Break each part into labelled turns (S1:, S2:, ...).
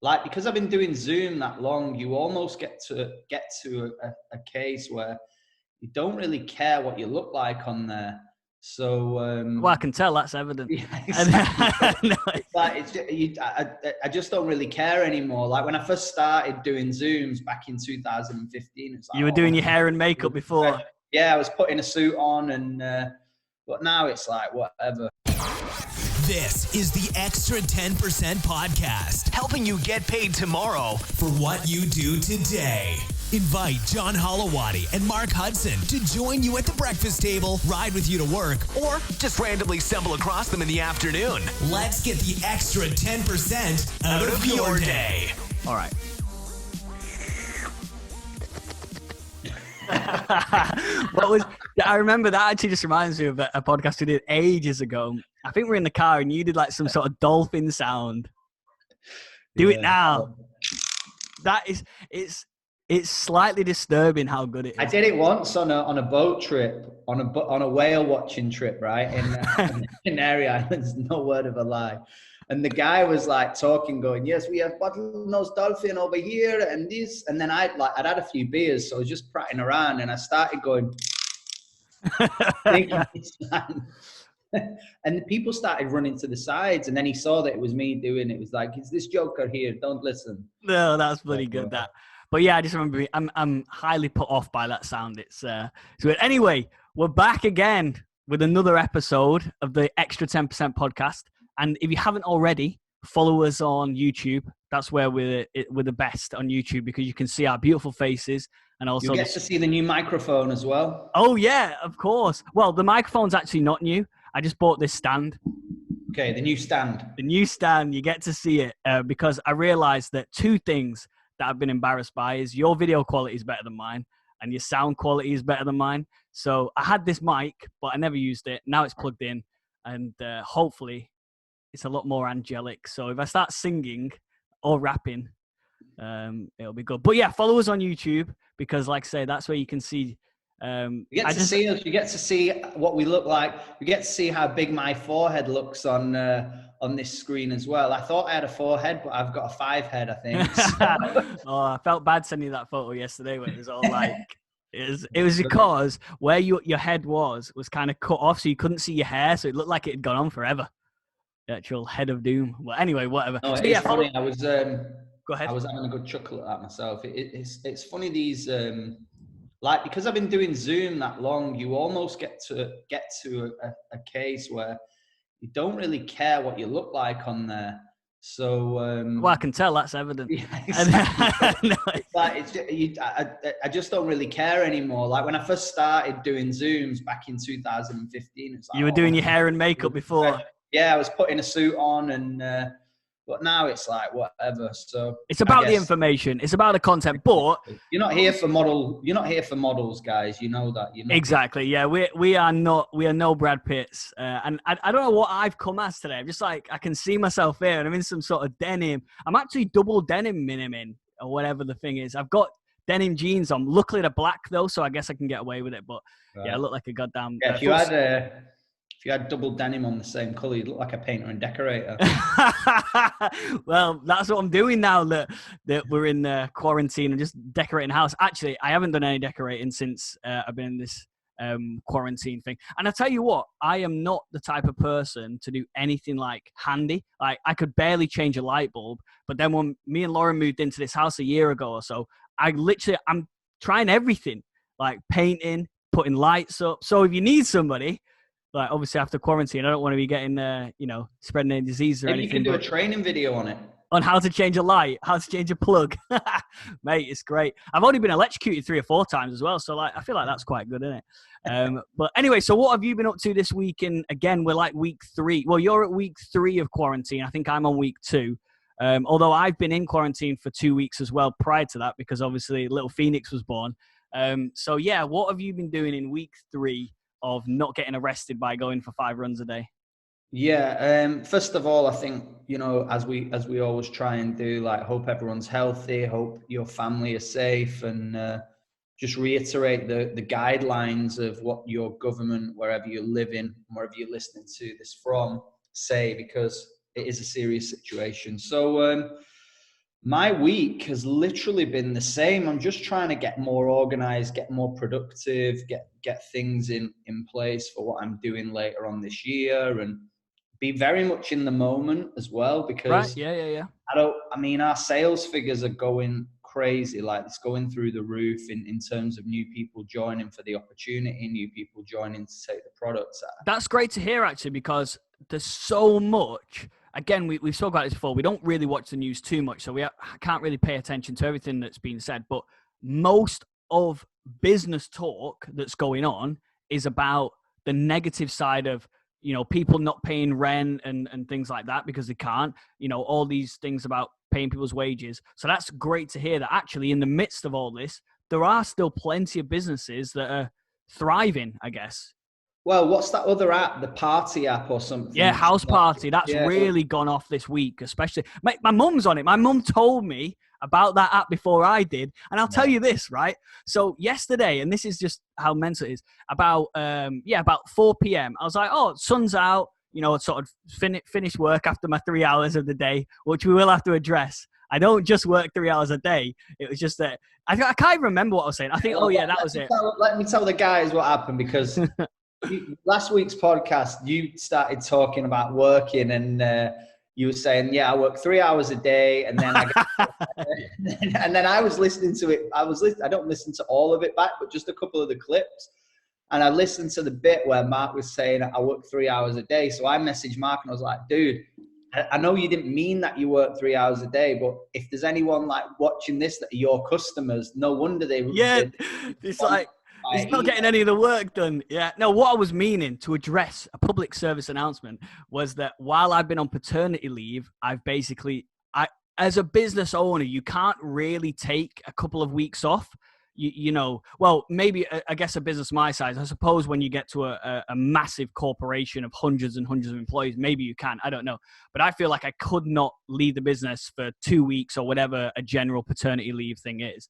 S1: like, because I've been doing Zoom that long, you almost get to a case where you don't really care what you look like on there. So,
S2: well, I can tell that's evident.
S1: Yeah, exactly. No. It's like I just don't really care anymore. Like when I first started doing Zooms back in 2015, it's like,
S2: you were doing your hair and makeup before.
S1: Yeah, I was putting a suit on, and but now it's like whatever.
S3: This is the Extra 10% podcast, helping you get paid tomorrow for what you do today. Invite John Holowaty and Mark Hudson to join you at the breakfast table, ride with you to work, or just randomly stumble across them in the afternoon. Let's get the extra 10% out of your day.
S2: All right. I remember that actually just reminds me of a podcast we did ages ago. I think we're in the car and you did like some sort of dolphin sound. Do it now. It's slightly disturbing how good it is.
S1: I did it once on a boat trip, on a whale watching trip, right? In Airy Islands, no word of a lie. And the guy was like talking, going, "Yes, we have bottlenose dolphin over here and this." And then I'd had a few beers, so I was just prattling around, and I started going, and the people started running to the sides, and then he saw that it was me doing it. It was like, "It's this joker here, don't listen."
S2: No, that's bloody good, that. But yeah, I just remember I'm highly put off by that sound. It's good. Anyway, we're back again with another episode of the Extra 10% podcast. And if you haven't already, follow us on YouTube. That's where we're the best on YouTube, because you can see our beautiful faces, and also
S1: you get to see the new microphone as well.
S2: Oh yeah, of course. Well, the microphone's actually not new. I just bought this stand.
S1: Okay, the new stand.
S2: The new stand. You get to see it because I realized that two things that I've been embarrassed by is your video quality is better than mine, and your sound quality is better than mine. So I had this mic, but I never used it. Now it's plugged in, and hopefully it's a lot more angelic. So if I start singing or rapping, it'll be good. But yeah, follow us on YouTube, because like I say, that's where you can see.
S1: You get to see us. You get to see what we look like. You get to see how big my forehead looks on this screen as well. I thought I had a 4-head, but I've got a 5-head, I think.
S2: Oh, I felt bad sending you that photo yesterday where it was all like, it was because where your head was kind of cut off, so you couldn't see your hair, so it looked like it had gone on forever. The actual head of doom. Well, anyway, whatever.
S1: No,
S2: so,
S1: it's funny. I was
S2: go ahead.
S1: I was having a good chuckle at that myself. It's funny, these like, because I've been doing Zoom that long, you almost get to a case where you don't really care what you look like on there. So
S2: well, I can tell that's evident.
S1: Yeah, exactly. No, it's like I just don't really care anymore. Like when I first started doing Zooms back in 2015, it's like,
S2: you were doing your hair and makeup before.
S1: Yeah, I was putting a suit on, and but now it's like whatever. So
S2: it's about the information. It's about the content. But
S1: you're not here for models, guys. You know that.
S2: Exactly. Yeah, we are not. We are no Brad Pitts. And I don't know what I've come as today. I'm just like, I can see myself here, and I'm in some sort of denim. I'm actually double denim in, or whatever the thing is. I've got denim jeans on. Luckily they're black though, so I guess I can get away with it. But right. Yeah, I look like a goddamn.
S1: Yeah, if you had double denim on the same color, you'd look like a painter and decorator.
S2: Well, that's what I'm doing now that we're in quarantine and just decorating the house. Actually, I haven't done any decorating since I've been in this quarantine thing. And I tell you what, I am not the type of person to do anything like handy. Like, I could barely change a light bulb. But then when me and Lauren moved into this house a year ago or so, I'm trying everything, like painting, putting lights up. So if you need somebody, like obviously after quarantine, I don't want to be getting, spreading any disease or anything.
S1: Maybe you can do a training video on it.
S2: On how to change a light, how to change a plug. Mate, it's great. I've already been electrocuted 3 or 4 times as well. So like, I feel like that's quite good, isn't it? But anyway, so what have you been up to this week? And again, we're like week 3. Well, you're at week 3 of quarantine. I think I'm on week 2. Although I've been in quarantine for 2 weeks as well prior to that, because obviously little Phoenix was born. So yeah, what have you been doing in week 3 of not getting arrested by going for 5 runs a day?
S1: Yeah. First of all, I think, as we always try and do, like, hope everyone's healthy, hope your family is safe, and just reiterate the guidelines of what your government, wherever you're living, wherever you're listening to this from, say, because it is a serious situation. So My week has literally been the same. I'm just trying to get more organized, get more productive, get things in place for what I'm doing later on this year, and be very much in the moment as well,
S2: Right?
S1: because
S2: Yeah.
S1: I mean, our sales figures are going crazy. Like, it's going through the roof in terms of new people joining for the opportunity, new people joining to take the products out.
S2: That's great to hear, actually, because there's so much. Again, we've spoken about this before. We don't really watch the news too much, so we can't really pay attention to everything that's being said. But most of business talk that's going on is about the negative side of, people not paying rent and things like that because they can't. All these things about paying people's wages. So that's great to hear that actually in the midst of all this, there are still plenty of businesses that are thriving, I guess.
S1: Well, what's that other app? The Party app or something?
S2: Yeah, House Party. That's really gone off this week, especially. My mum's on it. My mum told me about that app before I did. And I'll tell you this, right? So yesterday, and this is just how mental it is, about 4 p.m., I was like, oh, sun's out, sort of finish work after my 3 hours of the day, which we will have to address. I don't just work 3 hours a day. It was just that I can't even remember what I was saying. I think, that was it.
S1: Let me tell the guys what happened, because last week's podcast, you started talking about working, and you were saying, I work 3 hours a day, and then and then I was listening to it. I don't listen to all of it back, but just a couple of the clips. And I listened to the bit where Mark was saying, I work 3 hours a day. So I messaged Mark and I was like, dude, I know you didn't mean that you work 3 hours a day, but if there's anyone like watching this that are your customers, no wonder they.
S2: Yeah, it's like, it's not getting any of the work done. Yeah. No, what I was meaning to address, a public service announcement, was that while I've been on paternity leave, I've basically, as a business owner, you can't really take a couple of weeks off. Well, maybe, I guess a business my size, I suppose when you get to a massive corporation of hundreds and hundreds of employees, maybe you can, I don't know. But I feel like I could not leave the business for 2 weeks or whatever a general paternity leave thing is.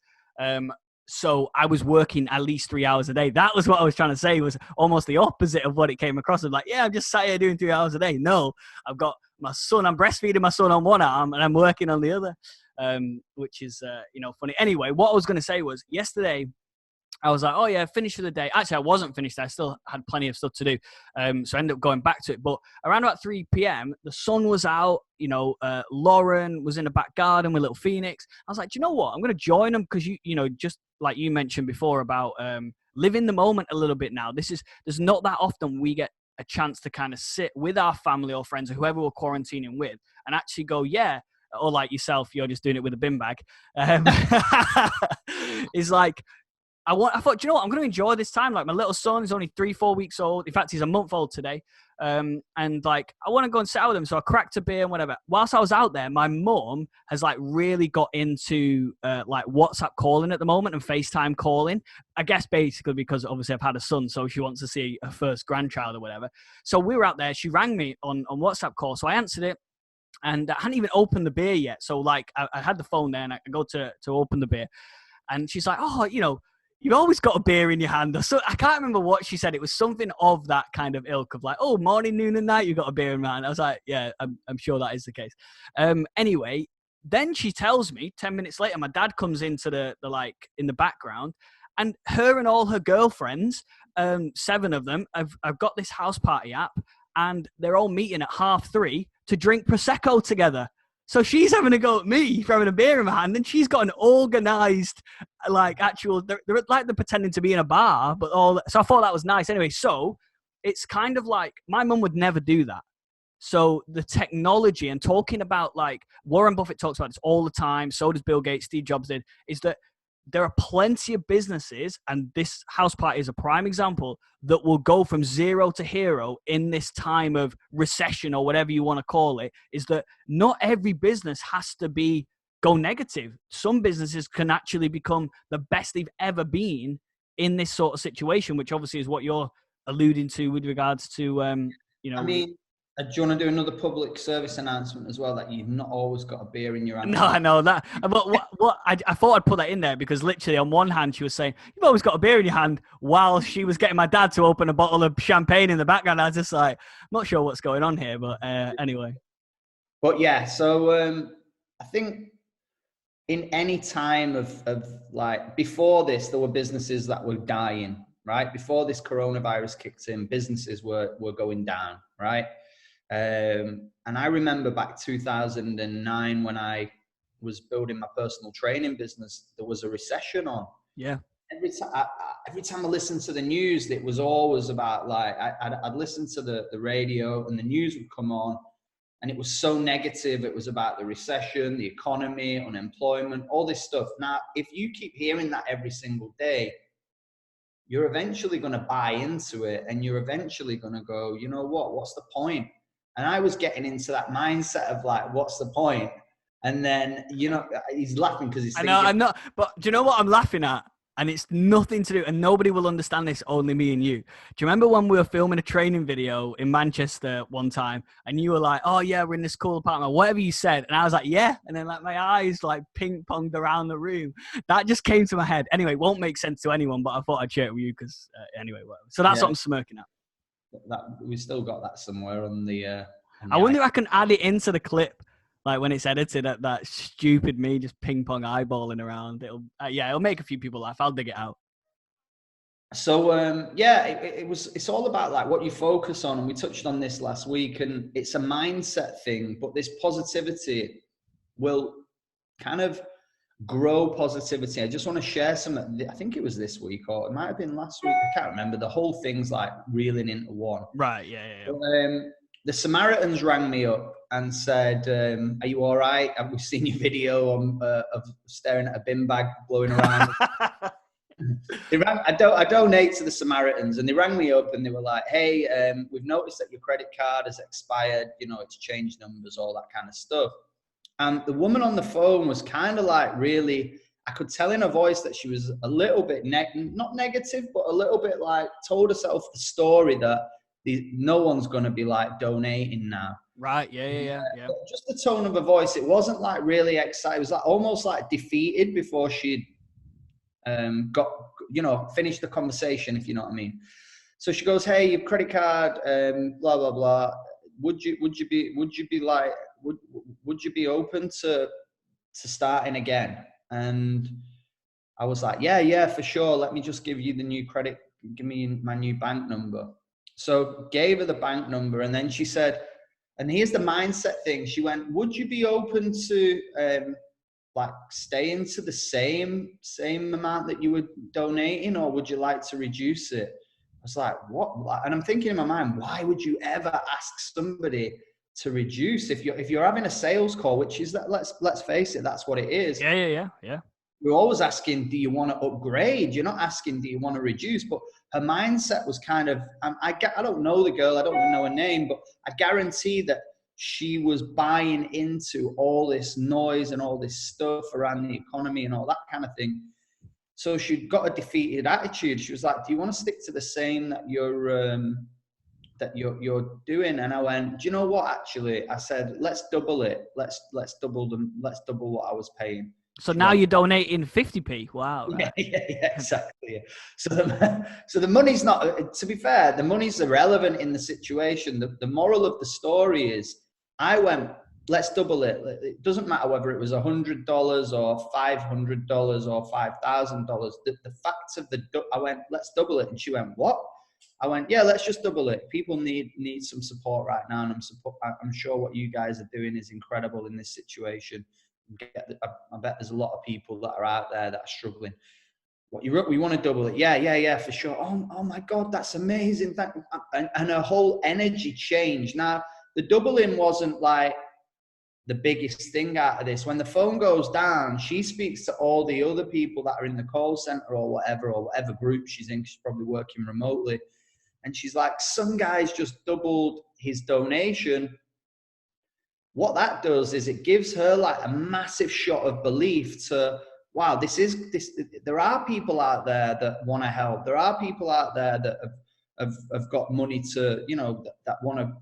S2: So I was working at least 3 hours a day. That was what I was trying to say, was almost the opposite of what it came across. I'm like, I'm just sat here doing 3 hours a day. No, I've got my son. I'm breastfeeding my son on one arm and I'm working on the other, which is, funny. Anyway, what I was going to say was yesterday, I was like, finished for the day. Actually, I wasn't finished. I still had plenty of stuff to do. So I ended up going back to it. But around about 3 p.m., the sun was out. Lauren was in the back garden with little Phoenix. I was like, do you know what? I'm going to join them because, just like you mentioned before about living the moment a little bit now. There's not that often we get a chance to kind of sit with our family or friends or whoever we're quarantining with and actually go, or like yourself, you're just doing it with a bin bag. It's like, I thought, do you know what? I'm going to enjoy this time. Like, my little son is only 3-4 weeks old. In fact, he's a month old today. And like, I want to go and sit out with him. So I cracked a beer and whatever. Whilst I was out there, my mum has like really got into like WhatsApp calling at the moment and FaceTime calling. I guess basically because obviously I've had a son, so she wants to see her first grandchild or whatever. So we were out there. She rang me on WhatsApp call. So I answered it. And I hadn't even opened the beer yet. So like, I had the phone there and I go to open the beer. And she's like, oh, you've always got a beer in your hand. So I can't remember what she said. It was something of that kind of ilk of like, oh, morning, noon, and night, you got a beer in my hand. I was like, yeah, I'm sure that is the case. Anyway, then she tells me 10 minutes later, my dad comes into the like in the background, and her and all her girlfriends, 7 of them, I've got this house party app, and they're all meeting at 3:30 to drink Prosecco together. So she's having a go at me for having a beer in my hand, and she's got an organized, like, actual, they're like they're pretending to be in a bar, but so I thought that was nice. Anyway, so it's kind of like, my mum would never do that. So the technology, and talking about, like, Warren Buffett talks about this all the time, so does Bill Gates, Steve Jobs did, is that there are plenty of businesses, and this house party is a prime example, that will go from zero to hero in this time of recession or whatever you want to call it. Is that not every business has to go negative. Some businesses can actually become the best they've ever been in this sort of situation, which obviously is what you're alluding to with regards to, I
S1: mean, do you want to do another public service announcement as well, that you've not always got a beer in your hand?
S2: No, I know that. But what I thought I'd put that in there because literally on one hand she was saying, you've always got a beer in your hand, while she was getting my dad to open a bottle of champagne in the background. I was just like, I'm not sure what's going on here, but anyway.
S1: But yeah, so I think in any time of like, before this, there were businesses that were dying, right? Before this coronavirus kicked in, businesses were going down, right? And I remember back 2009 when I was building my personal training business, there was a recession on.
S2: Yeah.
S1: Every time I listened to the news, it was always about like, I'd listen to the radio and the news would come on and it was so negative. It was about the recession, the economy, unemployment, all this stuff. Now, if you keep hearing that every single day, you're eventually going to buy into it and you're eventually going to go, you know what, what's the point? And I was getting into that mindset of like, what's the point? And then, you know, he's laughing because he's thinking,
S2: I'm not, but do you know what I'm laughing at? And it's nothing to do, and nobody will understand this, only me and you. Do you remember when we were filming a training video in Manchester one time, and you were like, oh yeah, we're in this cool apartment, whatever you said, and I was like, yeah, and then like my eyes like ping-ponged around the room. That just came to my head. Anyway, it won't make sense to anyone, but I thought I'd share it with you because anyway, whatever. So that's what I'm smirking at.
S1: We still got that somewhere on the...
S2: I wonder if I can add it into the clip. Like when it's edited at that stupid me just ping pong eyeballing around, it'll make a few people laugh. I'll dig it out.
S1: So it's all about like what you focus on, and we touched on this last week, and it's a mindset thing. But this positivity will kind of grow positivity. I just want to share some. I think it was this week, or it might have been last week. I can't remember. The whole thing's like reeling into one.
S2: Right. Yeah.
S1: The Samaritans rang me up and said, are you all right? Have we seen your video of staring at a bin bag blowing around? I donate to the Samaritans, and they rang me up and they were like, hey, we've noticed that your credit card has expired. You know, it's changed numbers, all that kind of stuff. And the woman on the phone was kind of like really, I could tell in her voice that she was a little bit, not negative, but a little bit like told herself the story that no one's going to be like donating now.
S2: Right. Yeah.
S1: Just the tone of her voice. It wasn't like really excited. It was like almost like defeated before she'd finished the conversation, if you know what I mean. So she goes, hey, your credit card, blah, blah, blah. Would you be open to starting again? And I was like, yeah, for sure. Let me just give you the new credit. Give me my new bank number. So gave her the bank number, and then she said, and here's the mindset thing. She went, would you be open to like staying to the same amount that you were donating, or would you like to reduce it? I was like, what? And I'm thinking in my mind, why would you ever ask somebody to reduce if you're having a sales call, which is that, let's face it, that's what it is.
S2: Yeah.
S1: We're always asking, do you want to upgrade? You're not asking, do you want to reduce? But her mindset was kind of, I don't know the girl, I don't even know her name, but I guarantee that she was buying into all this noise and all this stuff around the economy and all that kind of thing. So she got a defeated attitude. She was like, do you want to stick to the same that you're doing? And I went, do you know what? Actually, I said, let's double it. Let's double what I was paying.
S2: So now you're donating 50p. Wow.
S1: Right? Yeah, exactly. Yeah. So the money's not, to be fair, the money's irrelevant in the situation. The moral of the story is I went, let's double it. It doesn't matter whether it was $100 or $500 or $5,000. The fact of I went, let's double it. And she went, what? I went, yeah, let's just double it. People need some support right now. And I'm sure what you guys are doing is incredible in this situation. I bet there's a lot of people that are out there that are struggling. We want to double it. Yeah, for sure. Oh my God, that's amazing. And her whole energy changed. Now, the doubling wasn't like the biggest thing out of this. When the phone goes down, she speaks to all the other people that are in the call center or whatever group she's in. She's probably working remotely. And she's like, some guy's just doubled his donation. What that does is it gives her like a massive shot of belief to, wow, there are people out there that want to help. There are people out there that have got money to, that want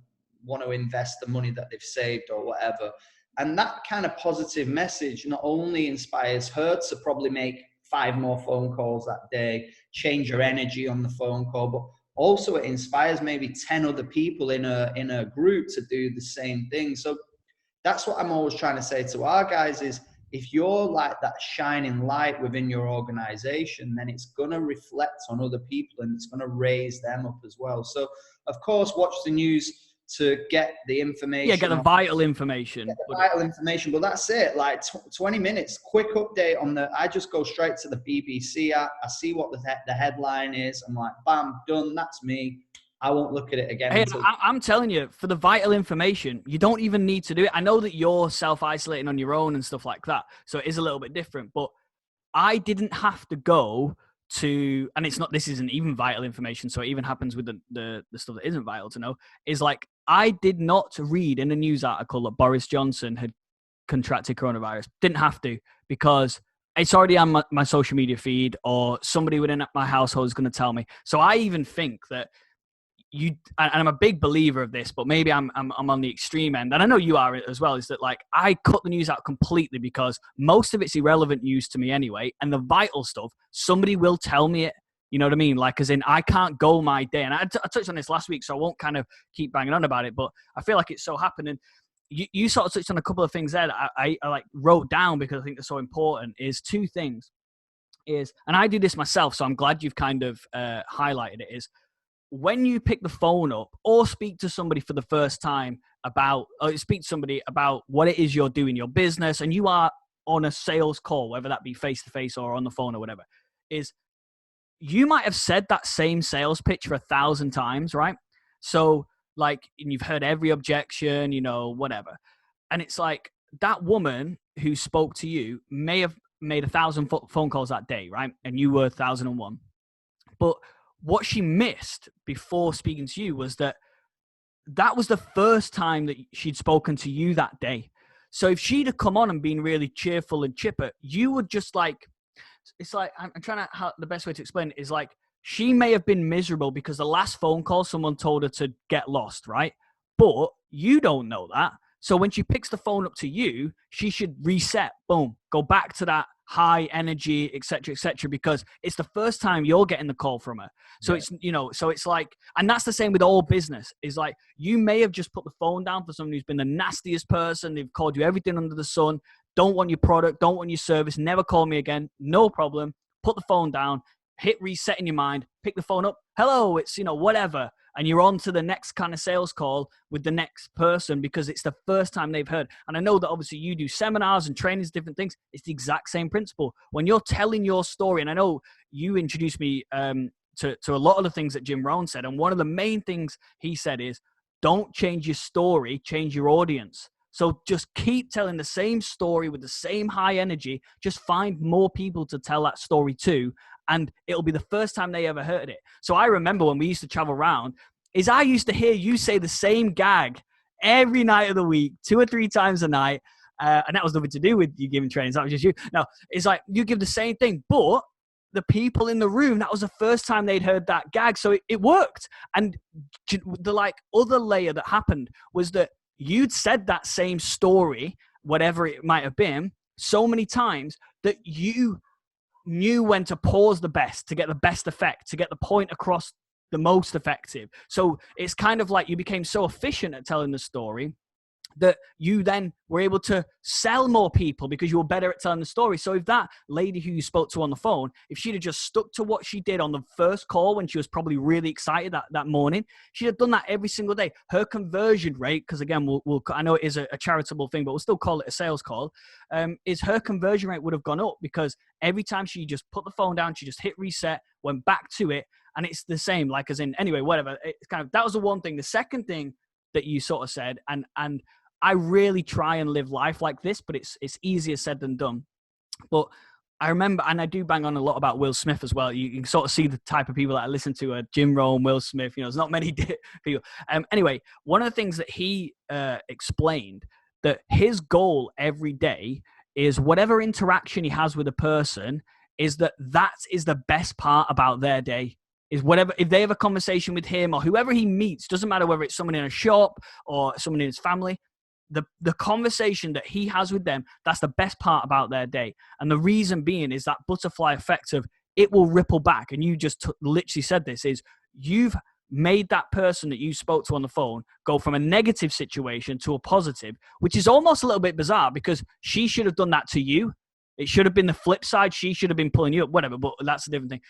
S1: to invest the money that they've saved or whatever. And that kind of positive message not only inspires her to probably make 5 more phone calls that day, change her energy on the phone call, but also it inspires maybe 10 other people in a group to do the same thing. So that's what I'm always trying to say to our guys is if you're like that shining light within your organization, then it's going to reflect on other people and it's going to raise them up as well. So, of course, watch the news to get the information.
S2: Yeah, get the vital information.
S1: Get the vital information, but that's it. Like 20 minutes, quick update on I just go straight to the BBC app. I see what the headline is. I'm like, bam, done. That's me. I won't look at it again.
S2: Hey, I'm telling you, for the vital information, you don't even need to do it. I know that you're self-isolating on your own and stuff like that, so it is a little bit different. But I didn't have to go to, and this isn't even vital information, so it even happens with the stuff that isn't vital to know, is like, I did not read in a news article that Boris Johnson had contracted coronavirus. Didn't have to, because it's already on my social media feed, or somebody within my household is going to tell me. So I even think that and I'm a big believer of this, but maybe I'm on the extreme end, and I know you are as well, is that like I cut the news out completely because most of it's irrelevant news to me anyway, and the vital stuff, somebody will tell me it. You know what I mean? Like, as in, I can't go my day. And I touched on this last week, so I won't kind of keep banging on about it, but I feel like it's so happening. You sort of touched on a couple of things there that I like wrote down because I think they're so important, is two things. And I do this myself, so I'm glad you've kind of highlighted it, is when you pick the phone up or speak to somebody for the first time speak to somebody about what it is you're doing, your business, and you are on a sales call, whether that be face-to-face or on the phone or whatever, is you might have said that same sales pitch for 1,000 times, right? So like, and you've heard every objection, whatever. And it's like that woman who spoke to you may have made 1,000 phone calls that day, right? And you were 1,001. But what she missed before speaking to you was that was the first time that she'd spoken to you that day. So if she'd have come on and been really cheerful and chipper, you would just like, it's like, I'm trying to, the best way to explain it is like, she may have been miserable because the last phone call, someone told her to get lost, right? But you don't know that. So when she picks the phone up to you, she should reset, boom, go back to that high energy, et cetera, because it's the first time you're getting the call from her. So it's, so it's like, and that's the same with all business, is like, you may have just put the phone down for someone who's been the nastiest person. They've called you everything under the sun. Don't want your product, don't want your service, never call me again. No problem. Put the phone down, hit reset in your mind, pick the phone up. Hello, it's, whatever. And you're on to the next kind of sales call with the next person because it's the first time they've heard. And I know that obviously you do seminars and trainings, different things. It's the exact same principle. When you're telling your story, and I know you introduced me to a lot of the things that Jim Rohn said. And one of the main things he said is, don't change your story, change your audience. So just keep telling the same story with the same high energy. Just find more people to tell that story to, and it'll be the first time they ever heard it. So I remember when we used to travel around, I used to hear you say the same gag every night of the week, 2 or 3 times a night. And that was nothing to do with you giving trainings. That was just you. No, it's like you give the same thing, but the people in the room, that was the first time they'd heard that gag. So it worked. And the like other layer that happened was that you'd said that same story, whatever it might have been, so many times that you knew when to pause the best to get the best effect, to get the point across the most effective. So it's kind of like you became so efficient at telling the story that you then were able to sell more people because you were better at telling the story. So if that lady who you spoke to on the phone, if she'd have just stuck to what she did on the first call when she was probably really excited that morning, she'd have done that every single day. Her conversion rate, because again, I know it is a charitable thing, but we'll still call it a sales call, is her conversion rate would have gone up because every time she just put the phone down, she just hit reset, went back to it. And it's the same, like as in, anyway, whatever. It's kind of, that was the one thing. The second thing that you sort of said, and I really try and live life like this, but it's easier said than done. But I remember, and I do bang on a lot about Will Smith as well. You can sort of see the type of people that I listen to, Jim Rohn, Will Smith, there's not many people. Anyway, one of the things that he explained, that his goal every day is whatever interaction he has with a person is that is the best part about their day. Is whatever, if they have a conversation with him or whoever he meets, doesn't matter whether it's someone in a shop or someone in his family, the conversation that he has with them, that's the best part about their day. And the reason being is that butterfly effect of it will ripple back. And you just literally said this, is you've made that person that you spoke to on the phone go from a negative situation to a positive, which is almost a little bit bizarre because she should have done that to you. It should have been the flip side. She should have been pulling you up, whatever, but that's a different thing.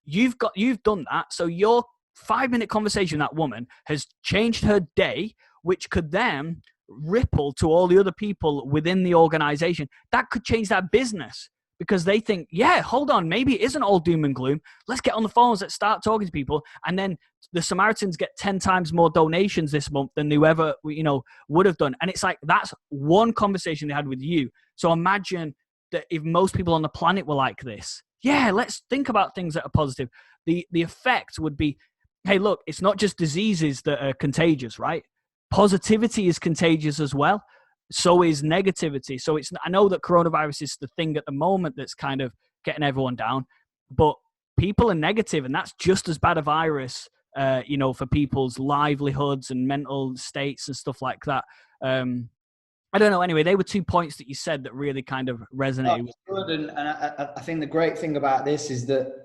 S2: You've done that. So your 5-minute conversation with that woman has changed her day, which could then ripple to all the other people within the organization. That could change that business because they think, yeah, hold on, maybe it isn't all doom and gloom. Let's get on the phones, let's start talking to people. And then the Samaritans get 10 times more donations this month than whoever, would have done. And it's like, that's one conversation they had with you. So imagine that if most people on the planet were like this, yeah, let's think about things that are positive. The effect would be, hey, look, it's not just diseases that are contagious, right? Positivity is contagious as well. So is negativity. So I know that coronavirus is the thing at the moment that's kind of getting everyone down, but people are negative, and that's just as bad a virus, for people's livelihoods and mental states and stuff like that. I don't know. Anyway, they were 2 points that you said that really kind of resonated.
S1: Good. And I think the great thing about this is that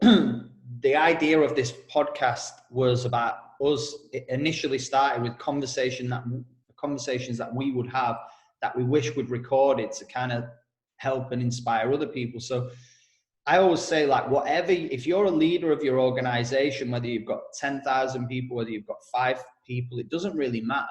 S1: the idea of this podcast was about us. It initially started with conversations that we would have that we wish we'd recorded to kind of help and inspire other people. So I always say, like, if you're a leader of your organization, whether you've got 10,000 people, whether you've got 5 people, it doesn't really matter.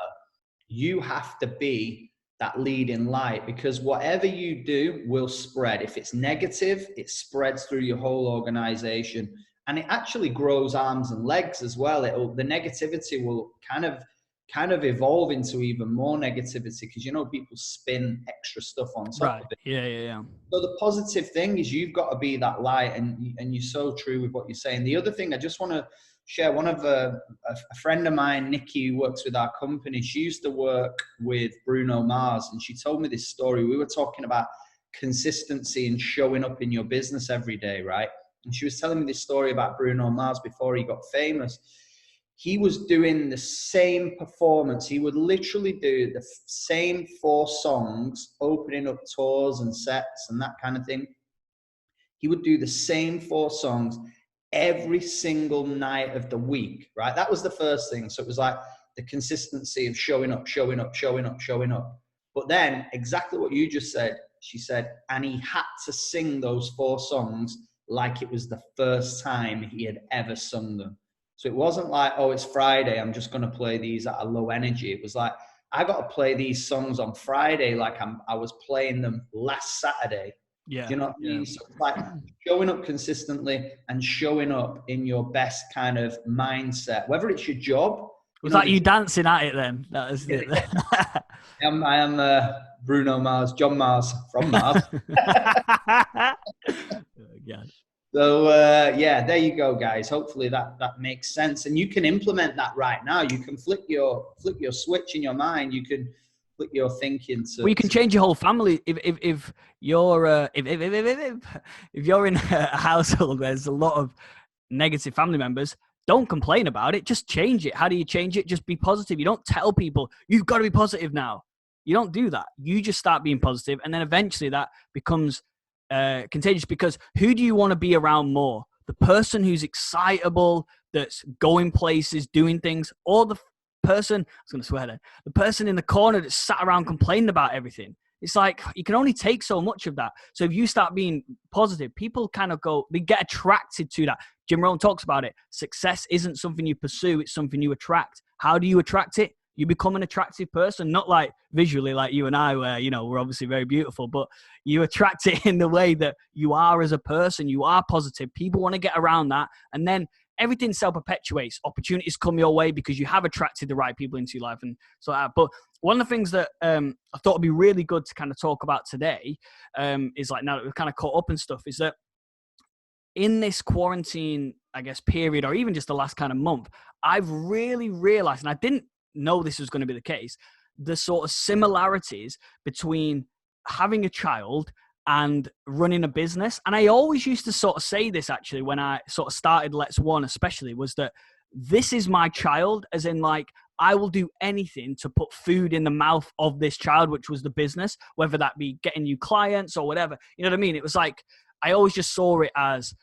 S1: You have to be that leading light, because whatever you do will spread. If it's negative, it spreads through your whole organization, and it actually grows arms and legs as well. The negativity will kind of evolve into even more negativity, because people spin extra stuff on top of it.
S2: Yeah.
S1: So the positive thing is you've got to be that light, and you're so true with what you're saying. The other thing I just want to share, one of a friend of mine, Nikki, who works with our company, she used to work with Bruno Mars, and she told me this story. We were talking about consistency and showing up in your business every day, right? And she was telling me this story about Bruno Mars before he got famous. He was doing the same performance. He would literally do the same 4 songs, opening up tours and sets and that kind of thing. He would do the same 4 songs every single night of the week, right? That was the first thing. So it was like the consistency of showing up. But then exactly what you just said, she said, and he had to sing those 4 songs like it was the first time he had ever sung them. So it wasn't like, oh, it's Friday, I'm just going to play these at a low energy. It was like, I got to play these songs on Friday like I was playing them last Saturday.
S2: Yeah.
S1: Do you know what I mean? So it's like showing up consistently and showing up in your best kind of mindset, whether it's your job.
S2: Was that you dancing at it then? That was it.
S1: I am Bruno Mars, John Mars from Mars.
S2: Yeah.
S1: So there you go, guys. Hopefully that makes sense, and you can implement that right now. You can flip your switch in your mind. You can flip your thinking to.
S2: Well, you can change your whole family if you're if you're in a household where there's a lot of negative family members. Don't complain about it. Just change it. How do you change it? Just be positive. You don't tell people you've got to be positive now. You don't do that. You just start being positive, and then eventually that becomes contagious, because who do you want to be around more? The person who's excitable, that's going places, doing things, or the person, I was going to swear then, the person in the corner that's sat around complaining about everything? It's like, you can only take so much of that. So if you start being positive, people kind of they get attracted to that. Jim Rohn talks about it. Success isn't something you pursue, it's something you attract. How do you attract it? You become an attractive person, not like visually like you and I, where, we're obviously very beautiful, but you attract it in the way that you are as a person. You are positive. People want to get around that. And then everything self-perpetuates. Opportunities come your way because you have attracted the right people into your life. And so, but one of the things that I thought would be really good to kind of talk about today is, like, now that we've kind of caught up and stuff, is that in this quarantine, I guess, period, or even just the last kind of month, I've really realized, and I didn't know this was going to be the case, the sort of similarities between having a child and running a business. And I always used to sort of say this, actually, when I sort of started Let's One, especially, was that this is my child, as in, like, I will do anything to put food in the mouth of this child, which was the business, whether that be getting you clients or whatever. You know what I mean? It was like, I always just saw it as,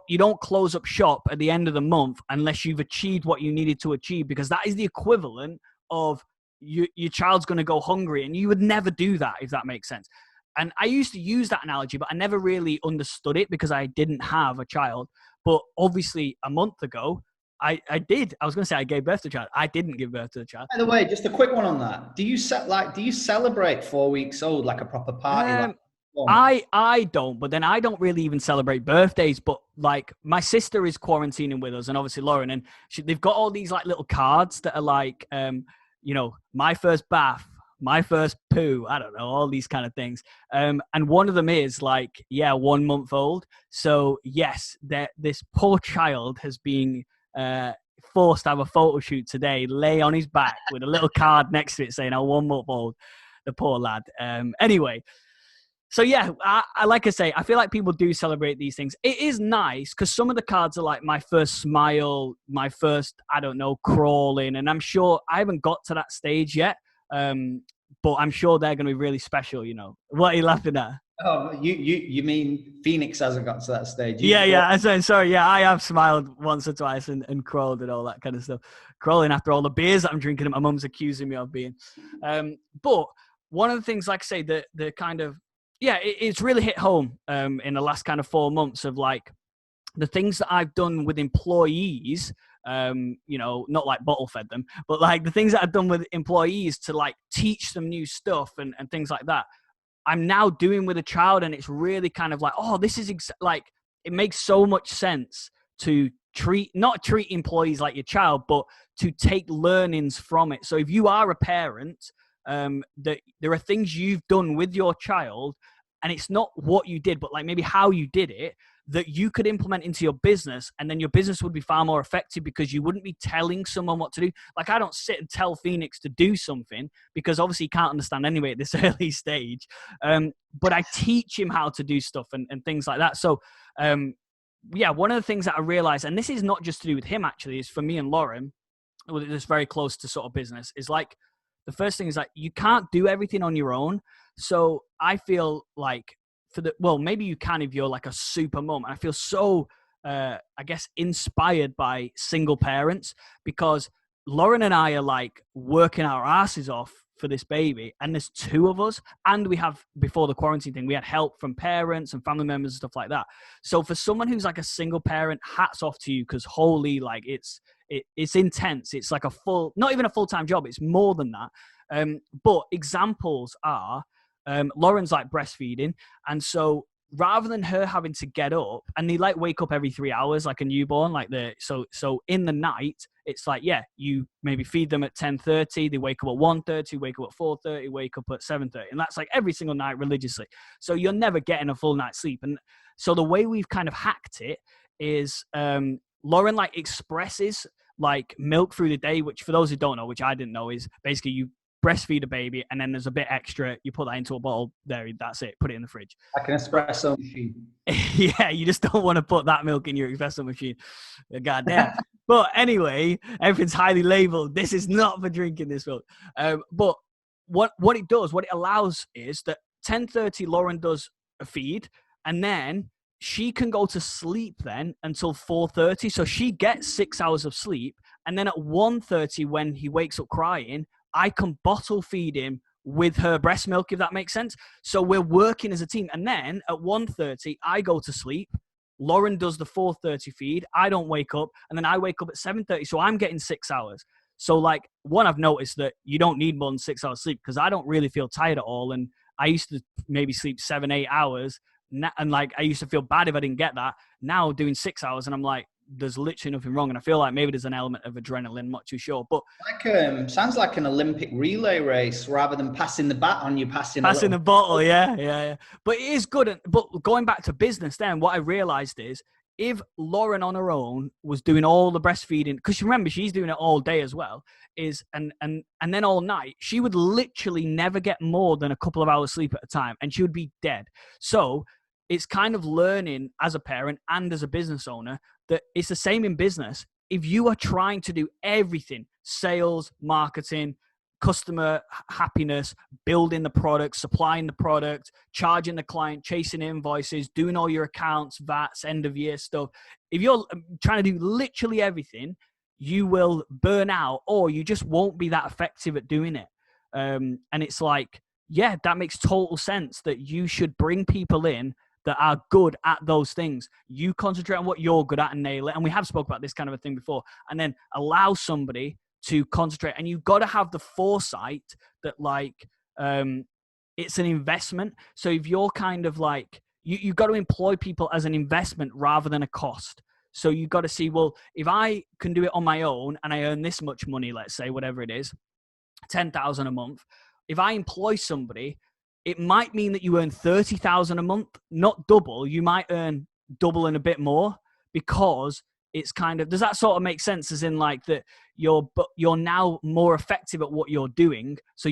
S2: you don't close up shop at the end of the month unless you've achieved what you needed to achieve, because that is the equivalent of your child's going to go hungry, and you would never do that, if that makes sense. And I used to use that analogy, but I never really understood it because I didn't have a child. But obviously a month ago, I did. I was going to say I gave birth to a child. I didn't give birth to a child.
S1: By the way, just a quick one on that. Do you celebrate 4 weeks old like a proper party?
S2: I don't, but then I don't really even celebrate birthdays. But like my sister is quarantining with us, and obviously Lauren, and they've got all these like little cards that are like, my first bath, my first poo, I don't know, all these kind of things. And one of them is like, 1 month old. So yes, this poor child has been forced to have a photo shoot today, lay on his back with a little card next to it saying, 1 month old, the poor lad. Anyway. So yeah, I like I say, I feel like people do celebrate these things. It is nice because some of the cards are like my first smile, my first, I don't know, crawling. And I'm sure I haven't got to that stage yet. But I'm sure they're going to be really special, What are you laughing at?
S1: Oh, you mean Phoenix hasn't got to that stage?
S2: I'm saying, sorry. Yeah, I have smiled once or twice and crawled and all that kind of stuff. Crawling after all the beers that I'm drinking and my mum's accusing me of being. But one of the things, like I say, the kind of, it's really hit home in the last kind of 4 months of like the things that I've done with employees, not like bottle fed them, but like the things that I've done with employees to like teach them new stuff and things like that. I'm now doing with a child, and it's really kind of like, this is like, it makes so much sense to not treat employees like your child, but to take learnings from it. So if you are a parent, that there are things you've done with your child, and it's not what you did, but like maybe how you did it, that you could implement into your business, and then your business would be far more effective because you wouldn't be telling someone what to do. Like I don't sit and tell Phoenix to do something because obviously he can't understand anyway at this early stage. But I teach him how to do stuff and things like that. So one of the things that I realized, and this is not just to do with him actually, is for me and Lauren, it's very close to sort of business, is like, the first thing is like, you can't do everything on your own. So I feel like maybe you can if you're like a super mom. And I feel so, inspired by single parents, because Lauren and I are like working our asses off for this baby. And there's 2 of us. And we have, before the quarantine thing, we had help from parents and family members and stuff like that. So for someone who's like a single parent, hats off to you, because holy, like it's intense. It's like not even a full-time job. It's more than that. But examples are, Lauren's like breastfeeding. And so rather than her having to get up, and they like wake up every 3 hours, like a newborn, so in the night, it's like, you maybe feed them at 10:30, they wake up at 1:30, wake up at 4:30, wake up at 7:30. And that's like every single night religiously. So you're never getting a full night's sleep. And so the way we've kind of hacked it is, Lauren like expresses like milk through the day, which for those who don't know, which I didn't know, is basically you breastfeed a baby and then there's a bit extra, you put that into a bottle, that's it, put it in the fridge.
S1: Like an espresso machine.
S2: Yeah, you just don't want to put that milk in your espresso machine. Goddamn. But anyway, everything's highly labeled. This is not for drinking this milk. But what it allows is that 10:30 Lauren does a feed, and then she can go to sleep then until 4:30. So she gets 6 hours of sleep. And then at 1:30, when he wakes up crying, I can bottle feed him with her breast milk, if that makes sense. So we're working as a team. And then at 1:30, I go to sleep. Lauren does the 4:30 feed. I don't wake up. And then I wake up at 7:30. So I'm getting 6 hours. So like, I've noticed that you don't need more than 6 hours sleep, because I don't really feel tired at all. And I used to maybe sleep 7-8 hours. And like, I used to feel bad if I didn't get that. Now doing 6 hours, and I'm like, there's literally nothing wrong. And I feel like maybe there's an element of adrenaline, not too sure. But
S1: like, sounds like an Olympic relay race rather than passing the baton, you're passing
S2: the bottle. Yeah. But it is good. But going back to business then, what I realized is, if Lauren on her own was doing all the breastfeeding, because remember, she's doing it all day as well, and then all night, she would literally never get more than a couple of hours sleep at a time, and she would be dead. So it's kind of learning as a parent and as a business owner that it's the same in business. If you are trying to do everything, sales, marketing, customer happiness, building the product, supplying the product, charging the client, chasing invoices, doing all your accounts, VATs, end of year stuff. If you're trying to do literally everything, you will burn out, or you just won't be that effective at doing it. And it's like, yeah, that makes total sense that you should bring people in that are good at those things. You concentrate on what you're good at and nail it. And we have spoke about this kind of a thing before, and then allow somebody to concentrate. And you've got to have the foresight that like, it's an investment. So if you're kind of like, you've got to employ people as an investment rather than a cost. So you've got to see, well, if I can do it on my own and I earn this much money, let's say, whatever it is, 10,000 a month. If I employ somebody, it might mean that you earn 30,000 a month, not double. You might earn double and a bit more, because it's kind of, does that sort of make sense? As in like that you're now more effective at what you're doing. So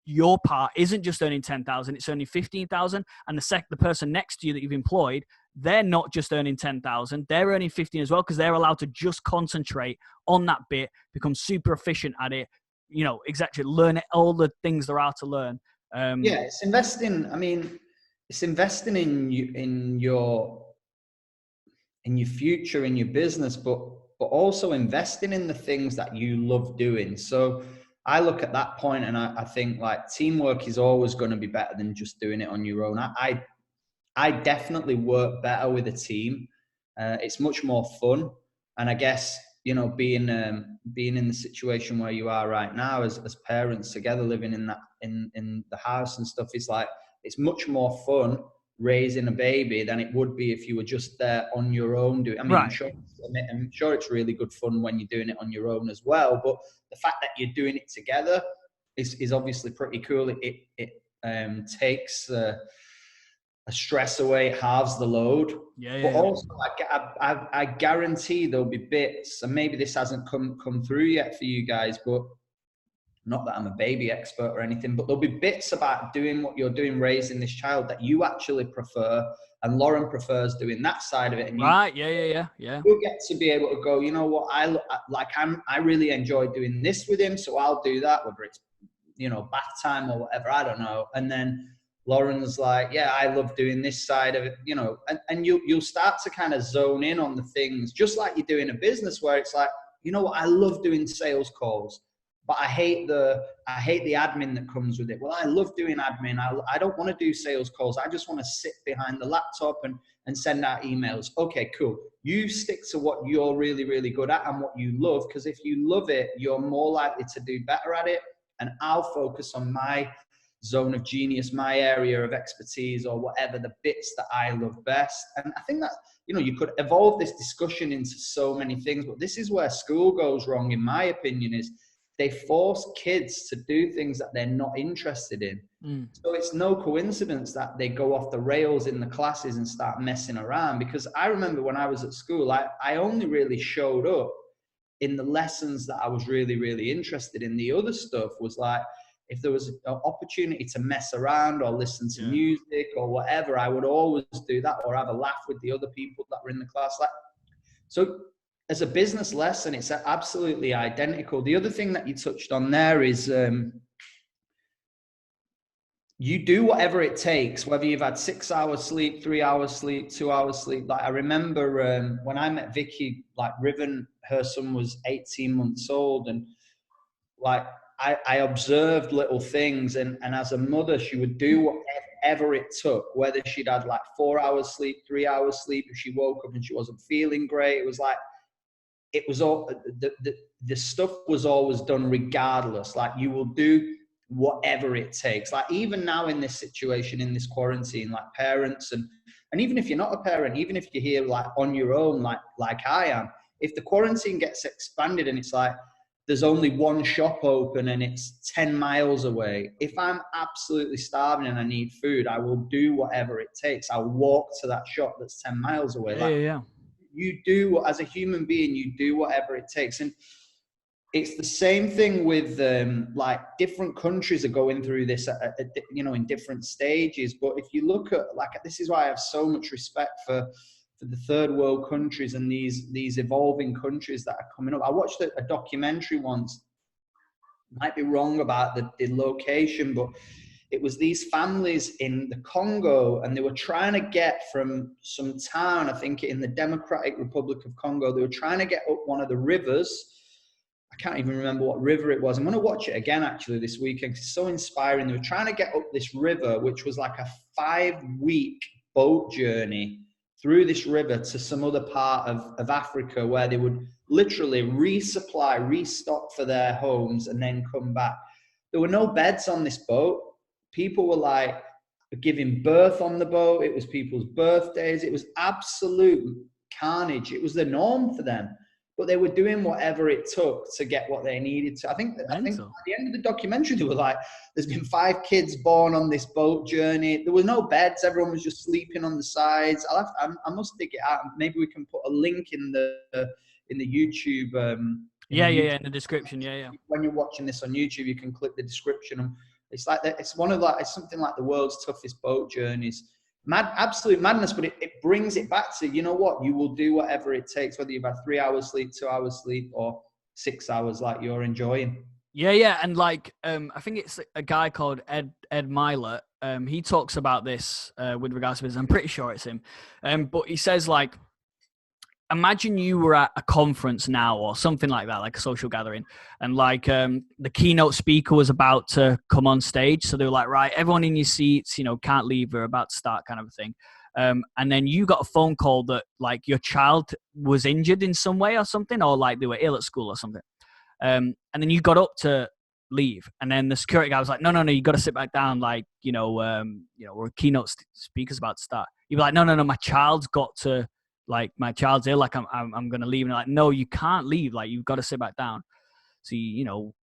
S2: your part isn't just earning 10,000, it's earning 15,000. And the person next to you that you've employed, they're not just earning 10,000, they're earning 15 as well, because they're allowed to just concentrate on that bit, become super efficient at it, exactly, learn it, all the things there are to learn.
S1: It's investing. I mean, it's investing in your future, in your business, but also investing in the things that you love doing. So I look at that point and I think like teamwork is always going to be better than just doing it on your own. I definitely work better with a team. It's much more fun. And I guess, being in the situation where you are right now as parents together, living in the house and stuff, is like, it's much more fun raising a baby than it would be if you were just there on your own doing. I mean,
S2: right.
S1: I'm sure it's really good fun when you're doing it on your own as well. But the fact that you're doing it together is obviously pretty cool. It takes a stress away, it halves the load. But also, I guarantee there'll be bits, and maybe this hasn't come through yet for you guys, but not that I'm a baby expert or anything, but there'll be bits about doing what you're doing, raising this child, that you actually prefer, and Lauren prefers doing that side of it. And
S2: right, yeah.
S1: You'll get to be able to go, you know what, I really enjoy doing this with him, so I'll do that, whether it's, bath time or whatever, I don't know. And then Lauren's like, yeah, I love doing this side of it, and you'll start to kind of zone in on the things, just like you do in a business, where it's like, I love doing sales calls, but I hate the admin that comes with it. Well, I love doing admin. I don't want to do sales calls. I just want to sit behind the laptop and send out emails. Okay, cool. You stick to what you're really, really good at and what you love, because if you love it, you're more likely to do better at it. And I'll focus on my zone of genius, my area of expertise, or whatever, the bits that I love best. And I think that, you could evolve this discussion into so many things, but this is where school goes wrong, in my opinion, is they force kids to do things that they're not interested in. So it's no coincidence that they go off the rails in the classes and start messing around. Because I remember when I was at school, I only really showed up in the lessons that I was really, really interested in. The other stuff was like, if there was an opportunity to mess around or listen to music or whatever, I would always do that, or have a laugh with the other people that were in the class. So as a business lesson, it's absolutely identical. The other thing that you touched on there is you do whatever it takes, whether you've had 6 hours sleep, 3 hours sleep, 2 hours sleep. Like I remember when I met Vicky, like Riven, her son was 18 months old, and like I observed little things, and as a mother, she would do whatever it took, whether she'd had like 4 hours sleep, 3 hours sleep, if she woke up and she wasn't feeling great. It was like, it was all, the stuff was always done regardless. Like, you will do whatever it takes. Like, even now in this situation, in this quarantine, like parents, and even if you're not a parent, even if you're here like on your own, like I am, if the quarantine gets expanded and it's like, there's only one shop open and it's 10 miles away, if I'm absolutely starving and I need food, I will do whatever it takes. I'll walk to that shop that's 10 miles away. You do, as a human being, you do whatever it takes. And it's the same thing with like different countries are going through this, in different stages. But if you look at, like, this is why I have so much respect for the third world countries and these evolving countries that are coming up. I watched a documentary once might be wrong about the location, but it was these families in the Congo, and they were trying to get from some town, I think in the Democratic Republic of Congo, they were trying to get up one of the rivers. I can't even remember what river it was. I'm going to watch it again actually this weekend. It's so inspiring. They were trying to get up this river, which was like a 5-week boat journey through this river to some other part of Africa, where they would literally restock for their homes and then come back. There were no beds on this boat. People were like giving birth on the boat. It was people's birthdays. It was absolute carnage. It was the norm for them. But they were doing whatever it took to get what they needed to. I think at the end of the documentary, they were like, there's been 5 kids born on this boat journey. There were no beds. Everyone was just sleeping on the sides. I must dig it out. Maybe we can put a link in the YouTube.
S2: In the description. Yeah.
S1: When you're watching this on YouTube, you can click the description. It's like that. It's it's something like the world's toughest boat journeys. Absolute madness, but it brings it back to, you know what, you will do whatever it takes, whether you've had 3 hours sleep, 2 hours sleep, or 6 hours like you're enjoying.
S2: Yeah. And like, I think it's a guy called Ed Myler. He talks about this with regards to business. I'm pretty sure it's him. But he says, like, imagine you were at a conference now or something like that, like a social gathering, and like the keynote speaker was about to come on stage. So they were like, right, everyone in your seats, can't leave. We're about to start, kind of a thing. And then you got a phone call that like your child was injured in some way or something, or like they were ill at school or something. And then you got up to leave. And then the security guy was like, no, you got to sit back down. Like, we're keynote speakers about to start. You'd be like, no, my child's got to, like, my child's ill, like I'm going to leave. And like, no, you can't leave. Like, you've got to sit back down. So,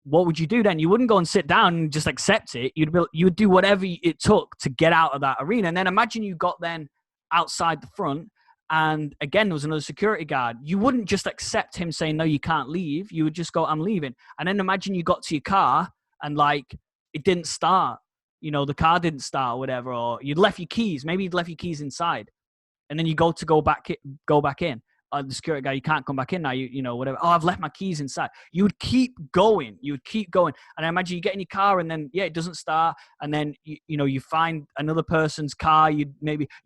S2: what would you do then? You wouldn't go and sit down and just accept it. You would do whatever it took to get out of that arena. And then imagine you got then outside the front, and again, there was another security guard. You wouldn't just accept him saying, no, you can't leave. You would just go, I'm leaving. And then imagine you got to your car and like, it didn't start, the car didn't start or whatever, or you'd left your keys. Maybe you'd left your keys inside. And then you go back in. The security guy, you can't come back in now. Whatever. Oh, I've left my keys inside. You would keep going. And I imagine you get in your car, and then it doesn't start. And then you find another person's car. You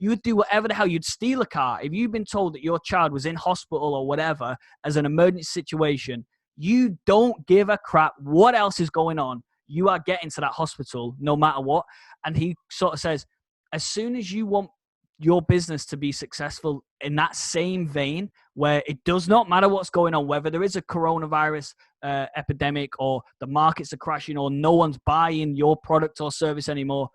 S2: would do whatever the hell. You'd steal a car if you've been told that your child was in hospital or whatever as an emergency situation. You don't give a crap what else is going on. You are getting to that hospital no matter what. And he sort of says, as soon as you want your business to be successful in that same vein, where it does not matter what's going on, whether there is a coronavirus epidemic or the markets are crashing or no one's buying your product or service anymore,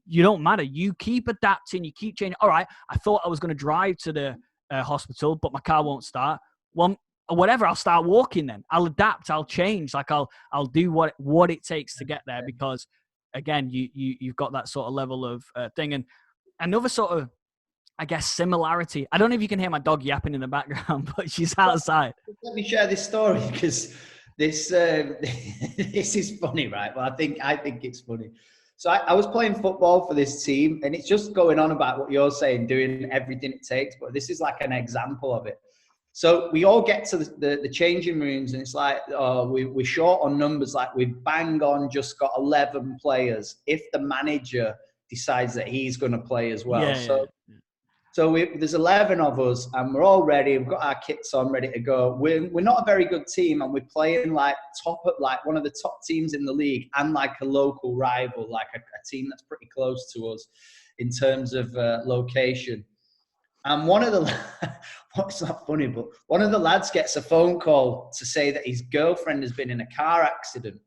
S2: you don't matter. You keep adapting, you keep changing. All right, I thought I was going to drive to the hospital, but my car won't start. Well, whatever, I'll start walking then. I'll adapt, I'll change. Like I'll do what it takes to get there, because again, you've got that sort of level of thing. And another sort of, I guess, similarity. I don't know if you can hear my dog yapping in the background, but she's outside.
S1: Let me share this story, because this this is funny, right? Well, I think it's funny. So I was playing football for this team, and it's just going on about what you're saying, doing everything it takes. But this is like an example of it. So we all get to the changing rooms, and it's like, we're short on numbers. Like, we've bang on just got 11 players. If the manager decides that he's going to play as well. So there's 11 of us, and we're all ready. We've got our kits on, ready to go. We're not a very good team, and we're playing like one of the top teams in the league, and like a local rival, like a team that's pretty close to us in terms of location. And one of the, it's not funny, but one of the lads gets a phone call to say that his girlfriend has been in a car accident.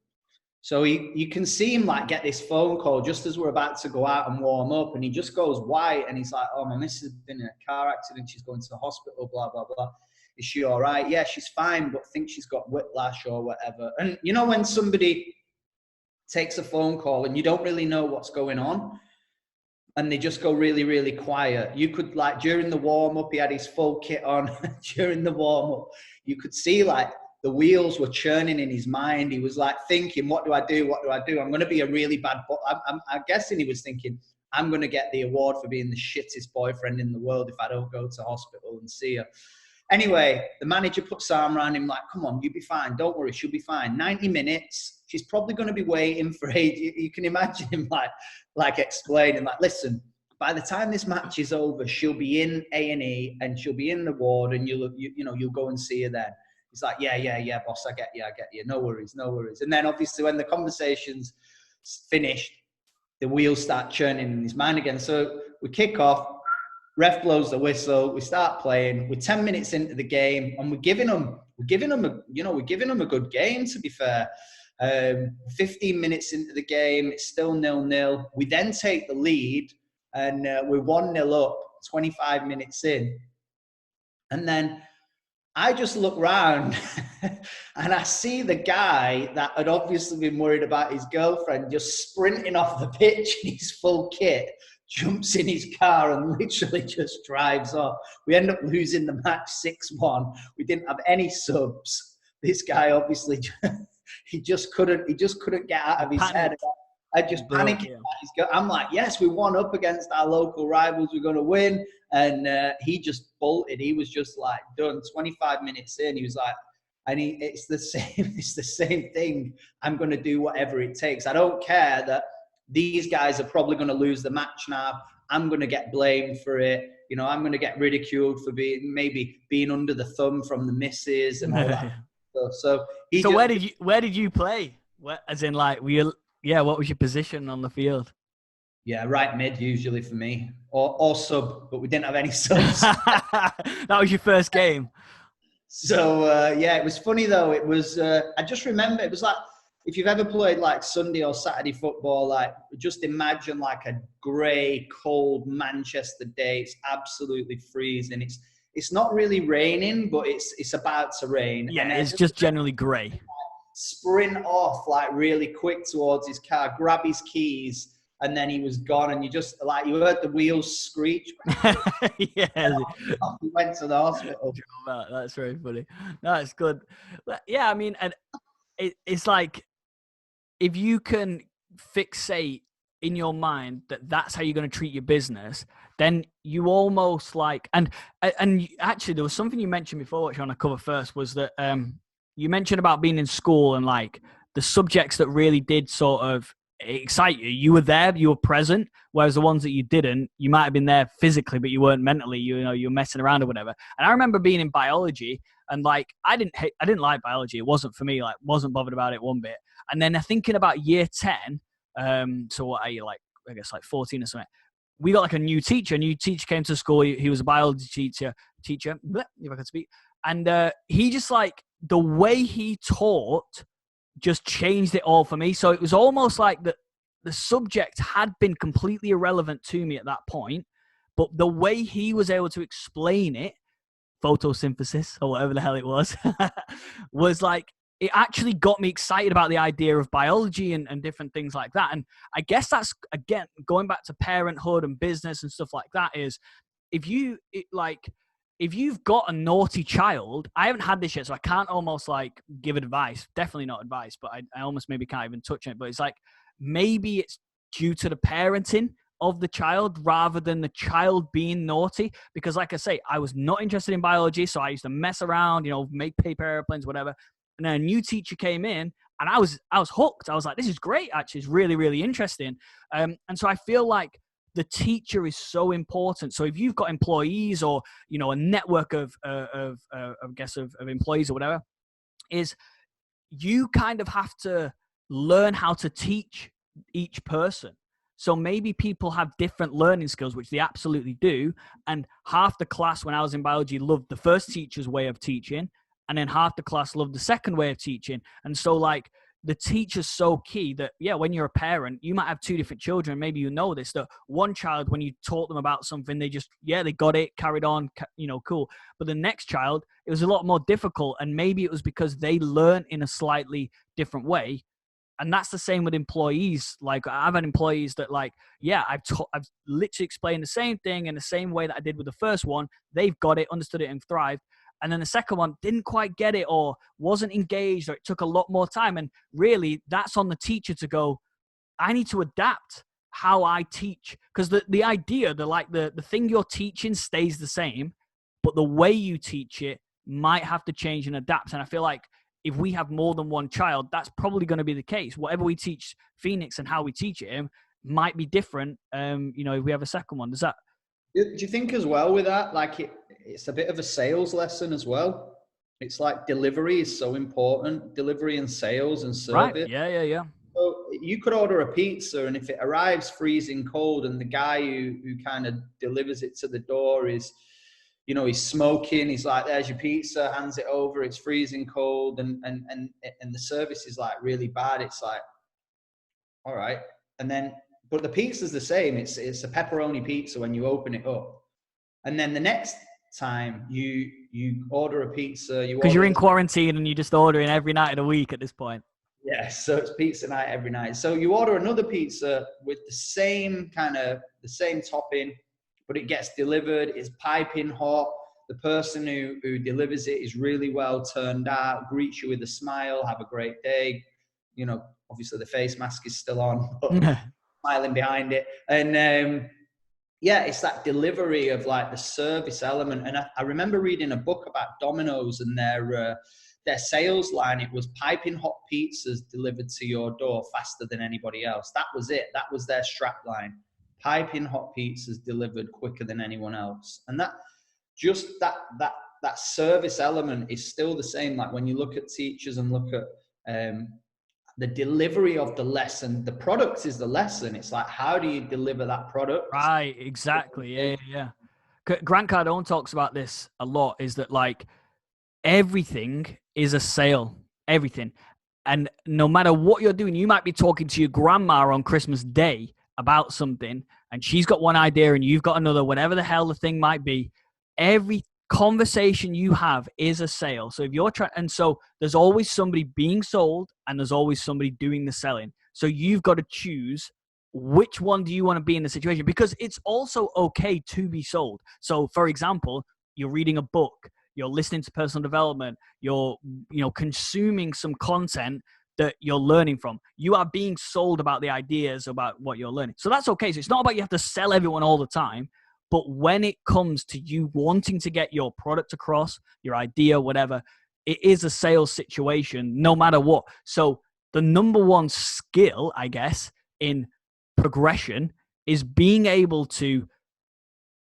S1: So you can see him like get this phone call just as we're about to go out and warm up, and he just goes white, and he's like, oh, my missus has been in a car accident. She's going to the hospital, blah, blah, blah. Is she all right? Yeah, she's fine, but thinks she's got whiplash or whatever. And when somebody takes a phone call and you don't really know what's going on, and they just go really, really quiet. You could, like, during the warm-up, he had his full kit on. During the warm-up, you could see, like, the wheels were churning in his mind. He was, like, thinking, what do I do? What do I do? I'm going to be a really bad I'm guessing he was thinking, I'm going to get the award for being the shittest boyfriend in the world if I don't go to hospital and see her. Anyway, the manager put his arm around him like, come on, you'll be fine. Don't worry, she'll be fine. 90 minutes. She's probably going to be waiting for age. You can imagine him like explaining, like, listen, by the time this match is over, she'll be in A&E and she'll be in the ward and you'll go and see her then. He's like, yeah, boss, I get you. No worries. And then obviously when the conversation's finished, the wheels start churning in his mind again. So we kick off, ref blows the whistle, we start playing. We're 10 minutes into the game and we're giving them a good game, to be fair. 15 minutes into the game, it's still 0-0. We then take the lead and we're 1-0 up 25 minutes in. And then I just look round and I see the guy that had obviously been worried about his girlfriend just sprinting off the pitch in his full kit, jumps in his car and literally just drives off. We end up losing the match 6-1. We didn't have any subs. This guy obviously he just couldn't get out of his head. I just panicked. I'm like, yes, we won up against our local rivals. We're going to win. And he just bolted. He was just like done. 25 minutes in, he was like, it's the same thing. I'm going to do whatever it takes. I don't care that these guys are probably going to lose the match now. I'm going to get blamed for it. You know, I'm going to get ridiculed for being under the thumb from the missus and all that. So
S2: where did you play? As in, like, what was your position on the field?
S1: Yeah, right mid usually for me, or sub, but we didn't have any subs.
S2: That was your first game.
S1: So it was funny though. It was I just remember it was like, if you've ever played like Sunday or Saturday football, like just imagine like a grey, cold Manchester day. It's absolutely freezing. It's not really raining, but it's about to rain.
S2: Yeah, and it's just generally grey.
S1: Sprint off like really quick towards his car, grab his keys, and then he was gone. And you just like, you heard the wheels screech.
S2: Yeah.
S1: He went to the hospital.
S2: That's very funny. No, it's good. Yeah, I mean, and it's like, if you can fixate in your mind that that's how you're going to treat your business, then you almost like, and actually there was something you mentioned before, which I want to cover first, was that you mentioned about being in school and like the subjects that really did sort of excite you. You were there, you were present, whereas the ones that you didn't, you might have been there physically, but you weren't mentally, you were messing around or whatever. And I remember being in biology and like, I didn't like biology. It wasn't for me, like wasn't bothered about it one bit. And then thinking about year 10, so what are you, like, I guess like 14 or something, we got like a new teacher came to school. He was a biology teacher, if I could speak. And he just like, the way he taught just changed it all for me. So it was almost like the subject had been completely irrelevant to me at that point, but the way he was able to explain it, photosynthesis or whatever the hell it was, was like, it actually got me excited about the idea of biology and different things like that. And I guess that's, again, going back to parenthood and business and stuff like that, is if you've got a naughty child, I haven't had this yet, so I can't almost like give advice. Definitely not advice, but I almost maybe can't even touch it. But it's like, maybe it's due to the parenting of the child rather than the child being naughty. Because like I say, I was not interested in biology, so I used to mess around, make paper airplanes, whatever. And then a new teacher came in and I was hooked. I was like, this is great, actually. It's really, really interesting. And so I feel like the teacher is so important. So if you've got employees or, a network of employees or whatever, is you kind of have to learn how to teach each person. So maybe people have different learning skills, which they absolutely do. And half the class when I was in biology loved the first teacher's way of teaching. And then half the class loved the second way of teaching. And so like, the teacher's so key that, when you're a parent, you might have two different children. Maybe you know this, that one child, when you taught them about something, they just, they got it, carried on, cool. But the next child, it was a lot more difficult. And maybe it was because they learn in a slightly different way. And that's the same with employees. Like, I've had employees that like, I've literally explained the same thing in the same way that I did with the first one. They've got it, understood it, and thrived. And then the second one didn't quite get it or wasn't engaged or it took a lot more time. And really, that's on the teacher to go, I need to adapt how I teach. Because the idea, the thing you're teaching stays the same, but the way you teach it might have to change and adapt. And I feel like if we have more than one child, that's probably going to be the case. Whatever we teach Phoenix and how we teach him might be different. If we have a second one, do
S1: you think as well with that, like it's a bit of a sales lesson as well? It's like delivery is so important, delivery and sales and service.
S2: Right. Yeah.
S1: So you could order a pizza, and if it arrives freezing cold and the guy who kind of delivers it to the door is, he's smoking, he's like, there's your pizza, hands it over, it's freezing cold, and the service is like really bad. It's like, all right. But the pizza's the same. It's a pepperoni pizza when you open it up. And then the next time you order a pizza,
S2: because you're in quarantine and you're just ordering every night of the week at this point.
S1: Yeah, so it's pizza night every night. So you order another pizza with the same topping, but it gets delivered. It's piping hot. The person who delivers it is really well turned out, greets you with a smile, have a great day. Obviously the face mask is still on, but smiling behind it. And it's that delivery of like the service element. And I remember reading a book about Domino's and their sales line. It was piping hot pizzas delivered to your door faster than anybody else. That was it. That was their strap line. Piping hot pizzas delivered quicker than anyone else. And that service element is still the same. Like when you look at teachers and look at the delivery of the lesson, the product is the lesson. It's like, how do you deliver that product?
S2: Right, exactly. Yeah. Grant Cardone talks about this a lot, is that like everything is a sale, everything. And no matter what you're doing, you might be talking to your grandma on Christmas Day about something, and she's got one idea and you've got another, whatever the hell the thing might be. Every conversation you have is a sale. So if you're and so there's always somebody being sold and there's always somebody doing the selling. So you've got to choose which one do you want to be in the situation, because it's also okay to be sold. So for example, you're reading a book, you're listening to personal development, you're consuming some content that you're learning from. You are being sold about the ideas about what you're learning. So that's okay. So it's not about you have to sell everyone all the time. But when it comes to you wanting to get your product across, your idea, whatever, it is a sales situation no matter what. So the number one skill, I guess, in progression is being able to,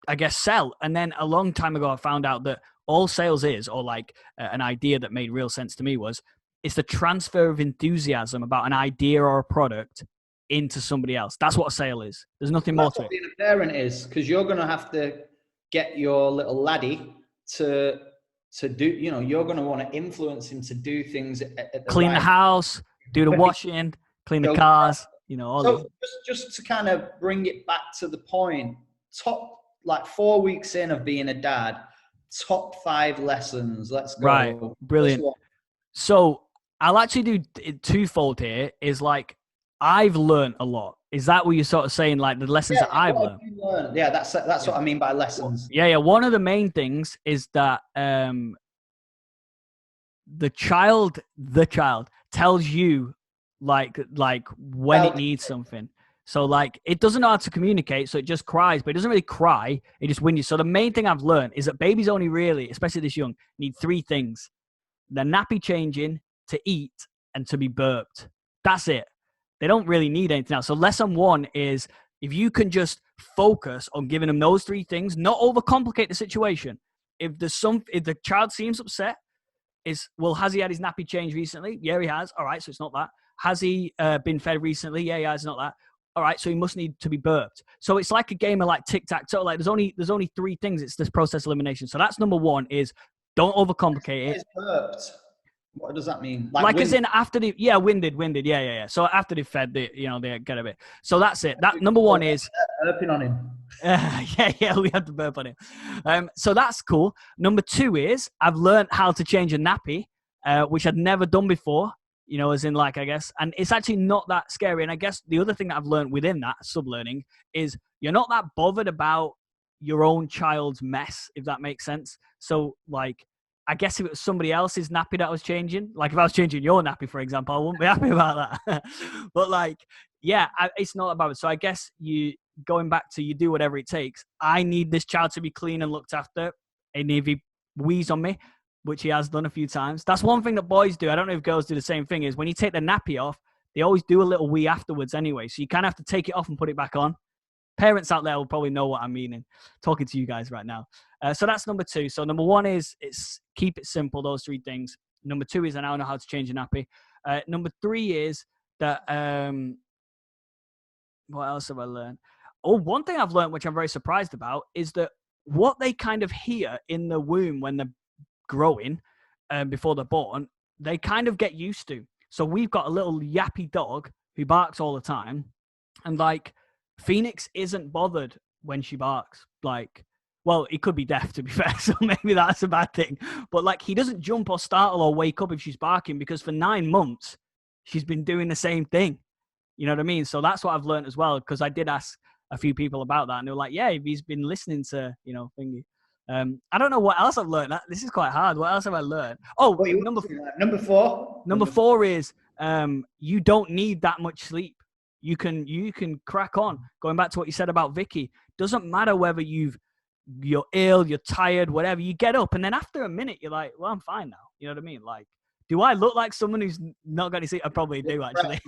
S2: I guess, sell. And then a long time ago, I found out that all sales is, or like an idea that made real sense to me was, it's the transfer of enthusiasm about an idea or a product into somebody else. That's what a sale is. There's nothing more to it.
S1: Being a parent is, because you're going to have to get your little laddie to do, you're going to want to influence him to do things at the
S2: clean the house, do the washing, clean the cars, all
S1: so just to kind of bring it back to the point, top, like 4 weeks in of being a dad, top 5 lessons. Let's go.
S2: Right. Brilliant. So I'll actually do twofold here, is like, I've learned a lot. Is that what you're sort of saying? Like the lessons that I've learned?
S1: Yeah, that's what I mean by lessons.
S2: Yeah. One of the main things is that the child tells you like when it needs something. So like it doesn't know how to communicate, so it just cries, but it doesn't really cry. It just whinges. So the main thing I've learned is that babies only really, especially this young, need 3 things: the nappy changing, to eat, and to be burped. That's it. They don't really need anything else. So lesson 1 is, if you can just focus on giving them those 3 things, not overcomplicate the situation. If the child seems upset, has he had his nappy changed recently? Yeah, he has. All right, so it's not that. Has he been fed recently? Yeah, he has. Not that. All right, so he must need to be burped. So it's like a game of like tic-tac-toe. Like there's only 3 things. It's this process elimination. So that's number 1, is don't overcomplicate it.
S1: It's burped. What does that mean?
S2: Like as in after the winded. Yeah. So after they've fed, they get a bit. So that's it. That number 1 is
S1: burping on him.
S2: Yeah, we had to burp on him. So that's cool. Number 2 is I've learned how to change a nappy, which I'd never done before. As in like, I guess, and it's actually not that scary. And I guess the other thing that I've learned within that sub-learning is you're not that bothered about your own child's mess, if that makes sense. So like, I guess if it was somebody else's nappy that I was changing, like if I was changing your nappy, for example, I wouldn't be happy about that. But like, yeah, it's not about it. So I guess going back to you do whatever it takes. I need this child to be clean and looked after. and if he wheeze on me, which he has done a few times. That's one thing that boys do. I don't know if girls do the same thing, is when you take the nappy off, they always do a little wee afterwards anyway. So you kind of have to take it off and put it back on. Parents out there will probably know what I'm meaning, talking to you guys right now. So that's number 2. So number 1 is keep it simple, those 3 things. Number 2 is I now know how to change a nappy. Number 3 is that, what else have I learned? Oh, one thing I've learned, which I'm very surprised about, is that what they kind of hear in the womb when they're growing, before they're born, they kind of get used to. So we've got a little yappy dog who barks all the time. And like, Phoenix isn't bothered when she barks. Like, well, he could be deaf, to be fair, so maybe that's a bad thing. But like, he doesn't jump or startle or wake up if she's barking, because for 9 months, she's been doing the same thing. You know what I mean? So that's what I've learned as well, because I did ask a few people about that, and they were like, yeah, he's been listening to, thingy. I don't know what else I've learned. This is quite hard. What else have I learned? Oh, number
S1: 4.
S2: Number 4 is you don't need that much sleep. You can crack on. Going back to what you said about Vicky, doesn't matter whether you're ill, you're tired, whatever. You get up, and then after a minute, you're like, well, I'm fine now. You know what I mean? Like, do I look like someone who's not going to sleep? I probably do, actually.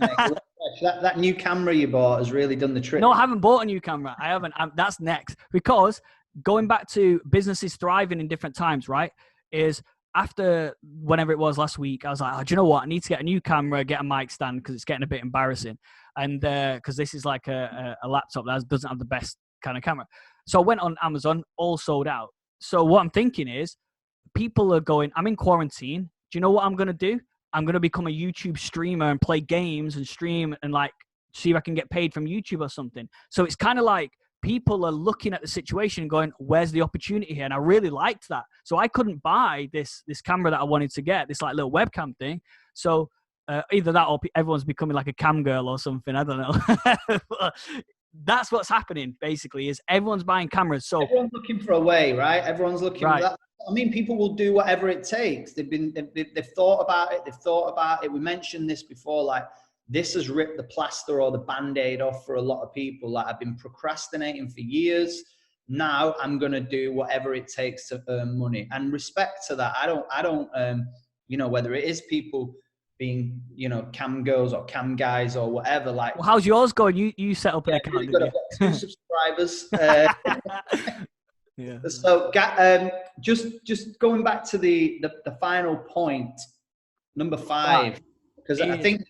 S1: That new camera you bought has really done the trick.
S2: No, I haven't bought a new camera. I haven't. That's next. Because going back to businesses thriving in different times, right, is after whenever it was last week, I was like, oh, do you know what? I need to get a new camera, get a mic stand, because it's getting a bit embarrassing. And because this is like a laptop that doesn't have the best kind of camera. So I went on Amazon, all sold out. So what I'm thinking is, people are going, I'm in quarantine. Do you know what I'm going to do? I'm going to become a YouTube streamer and play games and stream and like see if I can get paid from YouTube or something. So it's kind of like people are looking at the situation and going, where's the opportunity here? And I really liked that. So I couldn't buy this camera that I wanted to get, this like little webcam thing. So either that or everyone's becoming like a cam girl or something. I don't know. That's what's happening, basically, is everyone's buying cameras. So
S1: everyone's looking for a way, right? Everyone's looking for that. I mean, people will do whatever it takes. They've thought about it. We mentioned this before, like, this has ripped the plaster or the Band-Aid off for a lot of people. Like, I've been procrastinating for years. Now I'm going to do whatever it takes to earn money, and respect to that. I don't, whether it is people being, cam girls or cam guys or whatever. Like,
S2: well, how's yours going? You set up an account.
S1: Really good. I've got 2 subscribers. Yeah. So, just going back to the final point, number 5, because I think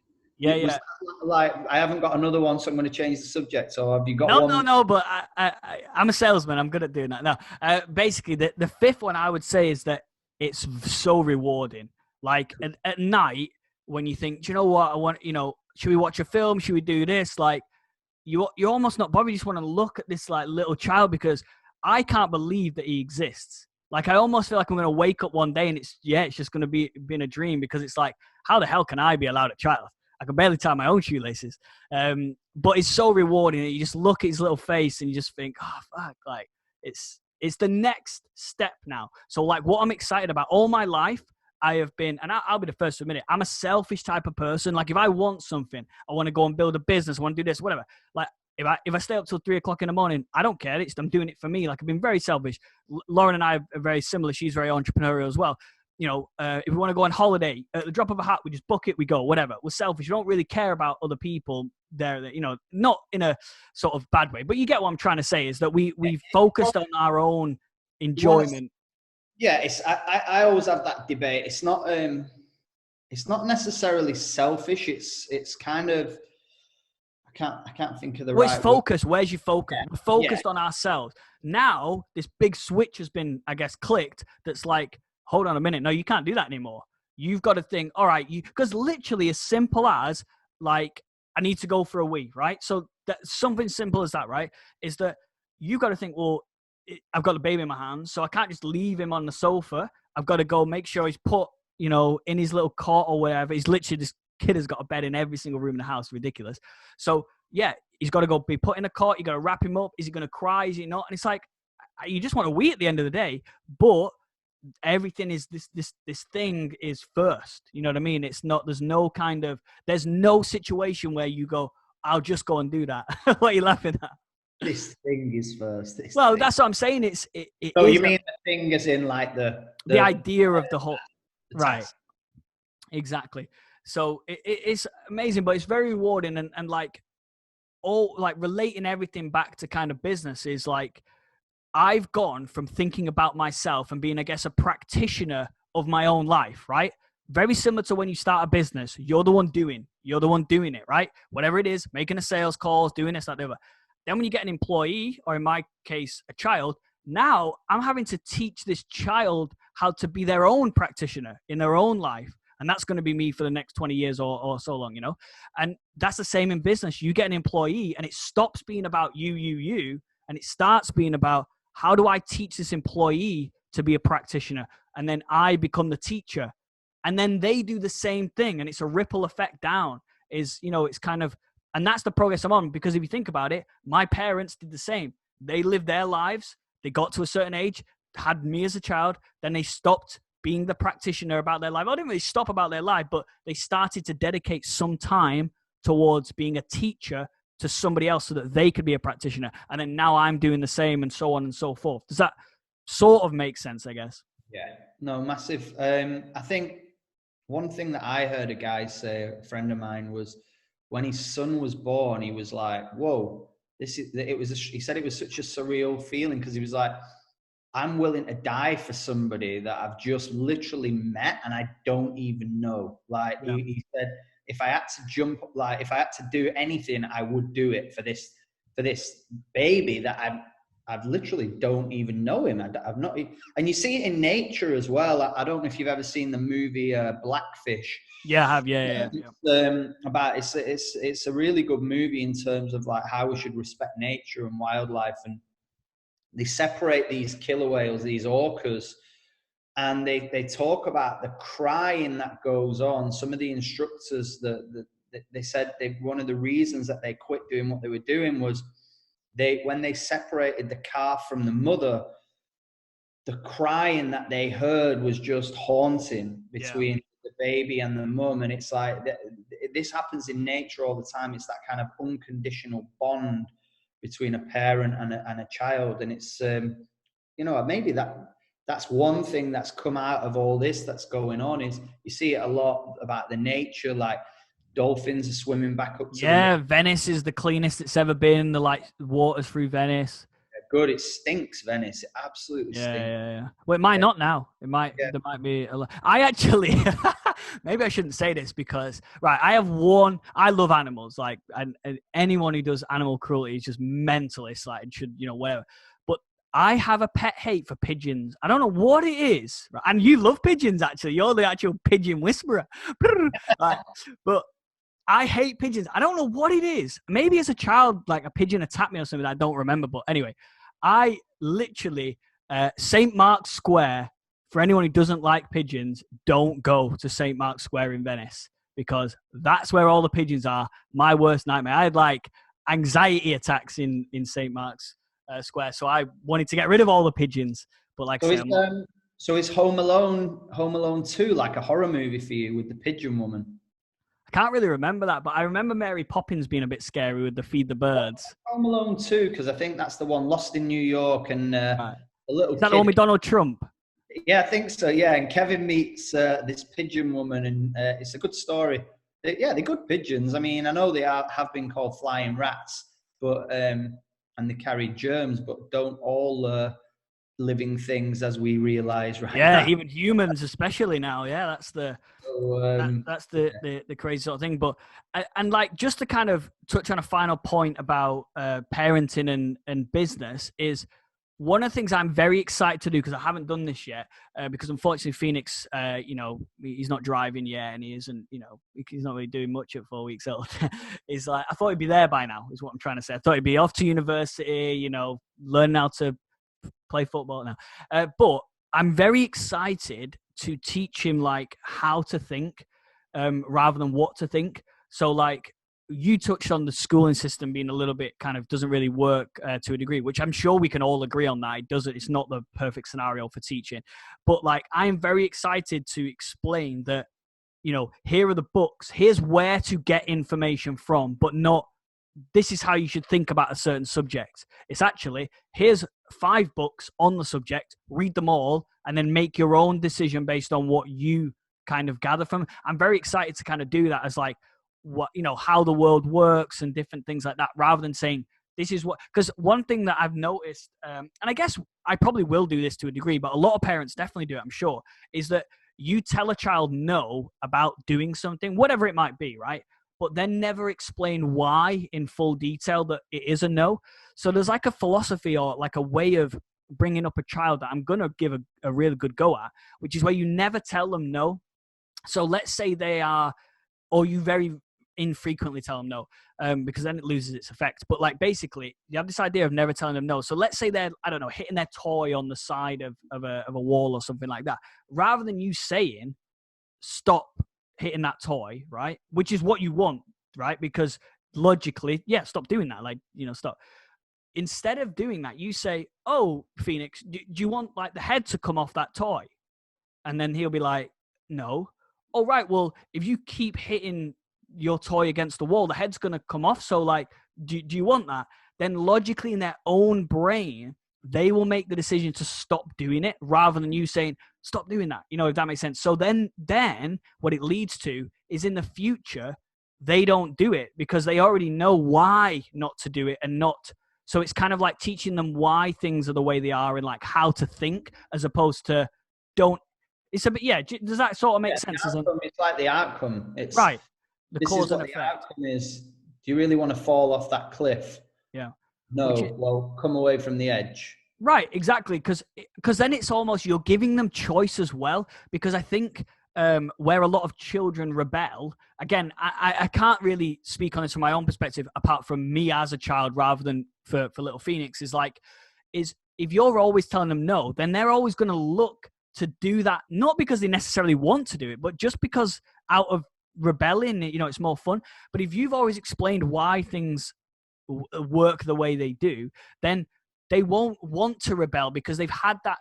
S1: like I haven't got another one, so I'm going to change the subject. So have you got one?
S2: No, but I'm a salesman. I'm good at doing that. No, basically the 5th one I would say is that it's so rewarding. Like at night when you think, do you know what I want? Should we watch a film? Should we do this? Like you're almost not bothered. You just want to look at this like little child, because I can't believe that he exists. Like, I almost feel like I'm going to wake up one day and it's just going to be in a dream, because it's like, how the hell can I be allowed a child? I can barely tie my own shoelaces. But it's so rewarding that you just look at his little face and you just think, oh, fuck, like, it's the next step now. So, like, what I'm excited about all my life, I have been, and I'll be the first to admit it, I'm a selfish type of person. Like, if I want something, I want to go and build a business, I want to do this, whatever. Like, if I stay up till 3 o'clock in the morning, I don't care. I'm doing it for me. Like, I've been very selfish. Lauren and I are very similar. She's very entrepreneurial as well. If we want to go on holiday, at the drop of a hat, we just book it, we go, whatever. We're selfish. We don't really care about other people there, not in a sort of bad way. But you get what I'm trying to say, is that we've focused on our own enjoyment.
S1: Yeah, I always have that debate. It's not necessarily selfish. It's kind of, I can't think of the right.
S2: It's focus. Where's your focus? Yeah. We're focused on ourselves. Now, this big switch has been, I guess, clicked. That's like, hold on a minute. No, you can't do that anymore. You've got to think, all right, because literally as simple as, like, I need to go for a wee, right? So that's something simple as that, right? Is that you've got to think, well, I've got the baby in my hands, so I can't just leave him on the sofa. I've got to go make sure he's put, in his little cot or whatever. He's literally, this kid has got a bed in every single room in the house. Ridiculous. So, yeah, he's got to go be put in a cot. You got to wrap him up. Is he going to cry? Is he not? And it's like, you just want a wee at the end of the day, but everything is this thing is first. You know what I mean? It's not, there's no situation where you go, I'll just go and do that. What are you laughing at?
S1: This thing is first.
S2: Well, that's what I'm saying. It
S1: So
S2: is
S1: you mean the thing as in like
S2: the idea of the whole,
S1: the
S2: right?
S1: task.
S2: Exactly. So it's amazing, but it's very rewarding, and like all like relating everything back to kind of business is like I've gone from thinking about myself and being, I guess, a practitioner of my own life, right? Very similar to when you start a business, you're the one doing it, right? Whatever it is, making the sales calls, doing this, that, the other. Then when you get an employee, or in my case, a child, now I'm having to teach this child how to be their own practitioner in their own life. And that's going to be me for the next 20 years or so long, you know? And that's the same in business. You get an employee and it stops being about you, and it starts being about, how do I teach this employee to be a practitioner? And then I become the teacher. And then they do the same thing. And it's a ripple effect down. It's kind of, and that's the progress I'm on. Because if you think about it, my parents did the same. They lived their lives. They got to a certain age, had me as a child. Then they stopped being the practitioner about their life. I didn't really stop about their life, but they started to dedicate some time towards being a teacher to somebody else so that they could be a practitioner. And then now I'm doing the same, and so on and so forth. Does that sort of make sense, I guess?
S1: Yeah, no, massive. I think one thing that I heard a guy say, a friend of mine, was when his son was born, he was like, whoa, he said it was such a surreal feeling, because he was like, I'm willing to die for somebody that I've just literally met and I don't even know. Like, yeah. He said, if I had to jump, like if I had to do anything, I would do it for this baby that I've literally don't even know him. I've not, and you see it in nature as well. I don't know if you've ever seen the movie Blackfish.
S2: Yeah, I have. Yeah.
S1: It's a really good movie in terms of like how we should respect nature and wildlife. And they separate these killer whales, these orcas, and they talk about the crying that goes on. Some of the instructors that they said one of the reasons that they quit doing what they were doing was when they separated the calf from the mother, the crying that they heard was just haunting between the baby and the mum. And it's like, this happens in nature all the time. It's that kind of unconditional bond between a parent and a child. And it's, maybe that's one thing that's come out of all this that's going on, is you see it a lot about the nature, like dolphins are swimming back up to
S2: Venice is the cleanest it's ever been. The waters through Venice.
S1: Good. It stinks, Venice. It absolutely stinks.
S2: Yeah. Well, it might not now. It might. Yeah. There might be a lot. I actually, maybe I shouldn't say this because, right, I love animals. Like, and anyone who does animal cruelty is just mentalist. Like, should, whatever. But I have a pet hate for pigeons. I don't know what it is. Right? And you love pigeons, actually. You're the actual pigeon whisperer. But I hate pigeons. I don't know what it is. Maybe as a child, like a pigeon attacked me or something. I don't remember. But anyway, I literally, St. Mark's Square, for anyone who doesn't like pigeons, don't go to St. Mark's Square in Venice, because that's where all the pigeons are. My worst nightmare. I had like anxiety attacks in St. Mark's Square. So I wanted to get rid of all the pigeons. But like
S1: so is Home Alone 2 like a horror movie for you with the pigeon woman?
S2: Can't really remember that, but I remember Mary Poppins being a bit scary with the Feed the Birds.
S1: Home Alone 2, because I think that's the one, Lost in New York, and
S2: right. A little. Is that the one with Donald Trump?
S1: Yeah, I think so. Yeah, and Kevin meets this pigeon woman, and it's a good story. They're good pigeons. I mean, I know they have been called flying rats, but and they carry germs, but don't all living things, as we realize right now.
S2: Yeah, even humans, especially now. Yeah, that's the crazy sort of thing. But and like, just to kind of touch on a final point about parenting and business, is one of the things I'm very excited to do, because I haven't done this yet, because unfortunately Phoenix, he's not driving yet, and he isn't, he's not really doing much at 4 weeks old. Is like, I thought he'd be there by now, is what I'm trying to say. I thought he'd be off to university, learning how to play football now. But I'm very excited to teach him like how to think rather than what to think. So like, you touched on the schooling system being a little bit kind of doesn't really work to a degree, which I'm sure we can all agree on that. It's not the perfect scenario for teaching. But like, I am very excited to explain that, here are the books, here's where to get information from, but not this is how you should think about a certain subject. It's actually, here's 5 books on the subject, read them all, and then make your own decision based on what you kind of gather from. I'm very excited to kind of do that as like, what, how the world works and different things like that, rather than saying, this is what, because one thing that I've noticed, and I guess I probably will do this to a degree, but a lot of parents definitely do it, I'm sure, is that you tell a child no about doing something, whatever it might be, right? But then never explain why in full detail that it is a no. So there's like a philosophy or like a way of bringing up a child that I'm going to give a really good go at, which is where you never tell them no. So let's say they are, or you very infrequently tell them no, because then it loses its effect. But like basically, you have this idea of never telling them no. So let's say they're, I don't know, hitting their toy on the side of a wall or something like that. Rather than you saying, stop hitting that toy, right? Which is what you want, right? Because logically, yeah, stop doing that. Like, stop. Instead of doing that, you say, oh, Phoenix, do you want like the head to come off that toy? And then he'll be like, no. Oh, right. Well, if you keep hitting your toy against the wall, the head's going to come off. So like, do you want that? Then logically in their own brain, they will make the decision to stop doing it rather than you saying, stop doing that. If that makes sense. So then what it leads to is in the future, they don't do it because they already know why not to do it and not. So it's kind of like teaching them why things are the way they are and like how to think as opposed to don't. It's a bit, yeah. Does that sort of make sense?
S1: It's like the outcome. It's
S2: right. The
S1: this
S2: cause
S1: is what
S2: and effect.
S1: the outcome is. Do you really want to fall off that cliff?
S2: Yeah.
S1: No. Well, come away from the edge.
S2: Right. Exactly. Because then it's almost you're giving them choice as well. Because I think where a lot of children rebel, again, I can't really speak on this from my own perspective, apart from me as a child, rather than for little Phoenix. Is if you're always telling them no, then they're always going to look to do that, not because they necessarily want to do it, but just because out of rebelling, it's more fun. But if you've always explained why things work the way they do, then they won't want to rebel because they've had that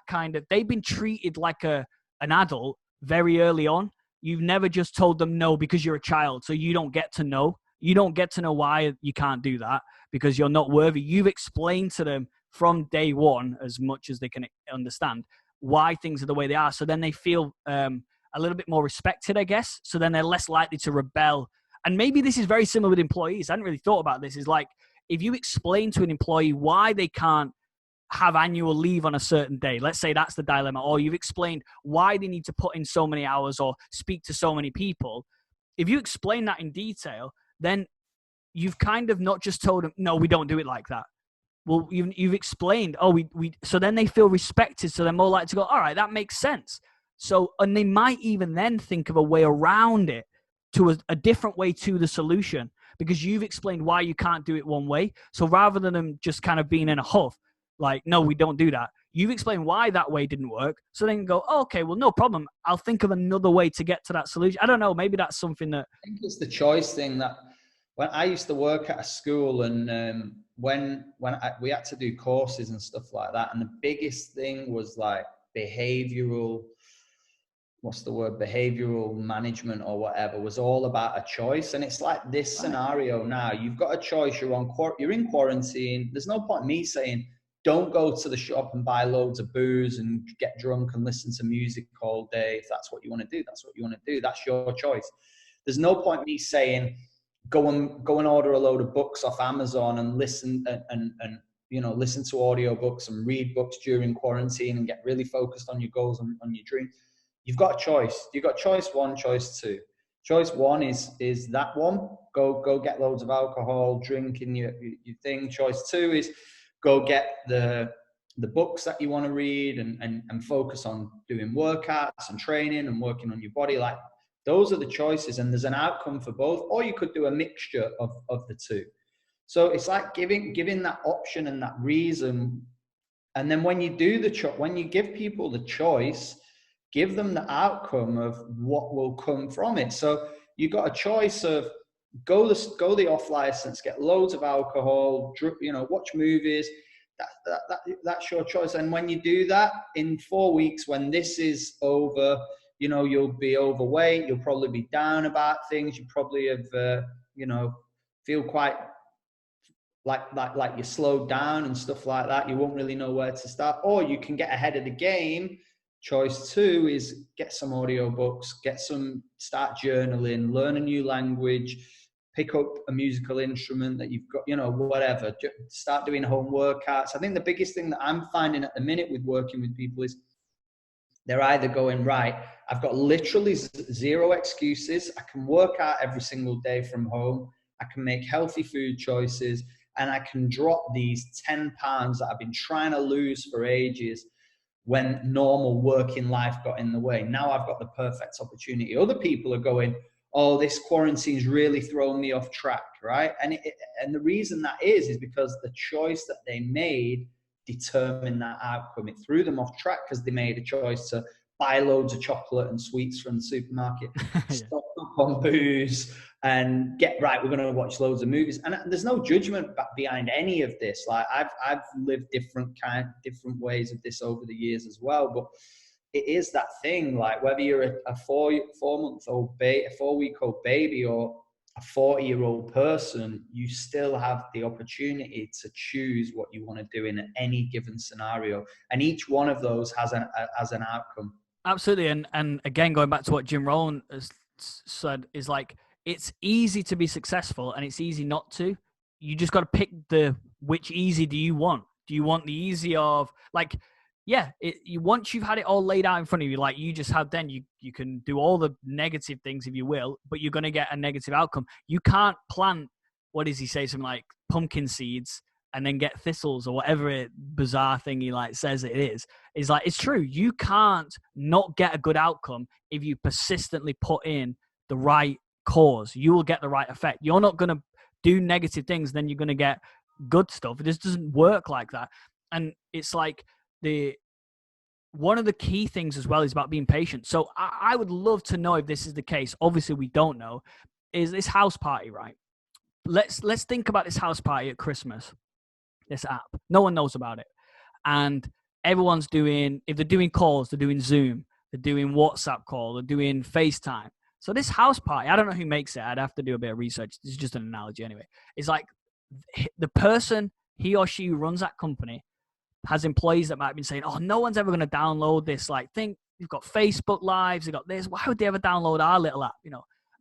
S2: they've been treated like an adult very early on. You've never just told them no because you're a child, so you don't get to know. You don't get to know why you can't do that because you're not worthy. You've explained to them from day one, as much as they can understand, why things are the way they are. So then they feel a little bit more respected, I guess. So then they're less likely to rebel. And maybe this is very similar with employees. I hadn't really thought about this. Is like, if you explain to an employee why they can't have annual leave on a certain day, let's say that's the dilemma, or you've explained why they need to put in so many hours or speak to so many people. If you explain that in detail, then you've kind of not just told them, no, we don't do it like that. Well, you've explained, so then they feel respected, so they're more likely to go, all right, that makes sense. So, and they might even then think of a way around it to a different way to the solution because you've explained why you can't do it one way. So rather than them just kind of being in a huff, like, no, we don't do that, you've explained why that way didn't work. So then go, oh, okay, well, no problem. I'll think of another way to get to that solution. I don't know. Maybe that's something that...
S1: I think it's the choice thing that when I used to work at a school and we had to do courses and stuff like that. And the biggest thing was like behavioral management or whatever, was all about a choice. And it's like this scenario now, you've got a choice, you're in quarantine. There's no point in me saying, don't go to the shop and buy loads of booze and get drunk and listen to music all day. If that's what you want to do, that's what you want to do. That's your choice. There's no point in me saying, go and order a load of books off Amazon and listen and listen to audiobooks and read books during quarantine and get really focused on your goals and on your dreams. You've got a choice. You've got choice one, choice two. Choice one is that one. Go get loads of alcohol, drink in your thing. Choice two is go get the books that you want to read and focus on doing workouts and training and working on your body. Like, those are the choices, and there's an outcome for both, or you could do a mixture of the two. So it's like giving that option and that reason. And then when you do when you give people the choice, give them the outcome of what will come from it. So you got a choice of go the off license, get loads of alcohol, watch movies. That's your choice. And when you do that, in 4 weeks, when this is over, you'll be overweight. You'll probably be down about things. You probably have, feel quite like you slowed down and stuff like that. You won't really know where to start, or you can get ahead of the game. Choice 2 is get some audiobooks, start journaling, learn a new language, pick up a musical instrument that you've got, whatever. Start doing home workouts. I think the biggest thing that I'm finding at the minute with working with people is they're either going, right, I've got literally 0 excuses. I can work out every single day from home. I can make healthy food choices, and I can drop these 10 pounds that I've been trying to lose for ages when normal working life got in the way. Now I've got the perfect opportunity. Other people are going, oh, this quarantine's really thrown me off track, right? And the reason that is because the choice that they made determined that outcome. It threw them off track because they made a choice to buy loads of chocolate and sweets from the supermarket, stock up on booze, and we're going to watch loads of movies. And there's no judgment behind any of this. Like I've lived different ways of this over the years as well. But it is that thing, like whether you're a 4-month-old baby, a 4-week-old baby, or a 40-year-old person, you still have the opportunity to choose what you want to do in any given scenario. And each one of those has an outcome.
S2: Absolutely. And again, going back to what Jim Rohn has said, is like, it's easy to be successful and it's easy not to. You just got to pick which easy do you want? Do you want the easy of like, once you've had it all laid out in front of you, like you just had, then you can do all the negative things if you will, but you're going to get a negative outcome. You can't plant, what does he say, something like pumpkin seeds and then get thistles or whatever bizarre thing he like says it is. It's like, it's true. You can't not get a good outcome if you persistently put in the right cause. You will get the right effect. You're not going to do negative things, then you're going to get good stuff. It just doesn't work like that. And it's like, one of the key things as well is about being patient. So I would love to know if this is the case. Obviously, we don't know. Is this house party, right? Let's think about this house party at Christmas. This app, no one knows about it, and everyone's if they're doing calls, they're doing Zoom, they're doing WhatsApp call, they're doing FaceTime. So this house party, I don't know who makes it. I'd have to do a bit of research. This is just an analogy anyway. It's like the person, he or she who runs that company, has employees that might have been saying, oh, no one's ever going to download this. Like, think you've got Facebook Lives, you've got this. Why would they ever download our little app?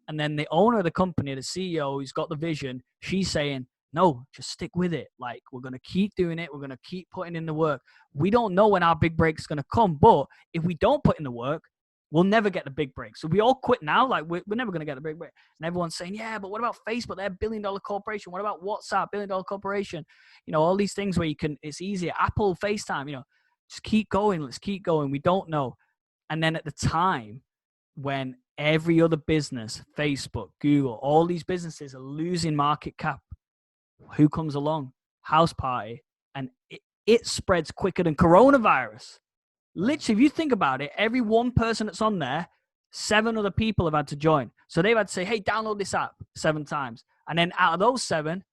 S2: And then the owner of the company, the CEO who's got the vision, she's saying, no, just stick with it. Like, we're going to keep doing it. We're going to keep putting in the work. We don't know when our big break's going to come, but if we don't put in the work, we'll never get the big break. So we all quit now. Like, we're never going to get the big break. And everyone's saying, yeah, but what about Facebook? They're a $1 billion corporation. What about WhatsApp? $1 billion corporation. All these things where it's easier. Apple, FaceTime, just keep going. Let's keep going. We don't know. And then at the time when every other business, Facebook, Google, all these businesses are losing market cap, who comes along? House party. And it spreads quicker than coronavirus. Literally, if you think about it, every one person that's on there, 7 other people have had to join. So they've had to say, hey, download this app 7 times. And then out of those 7,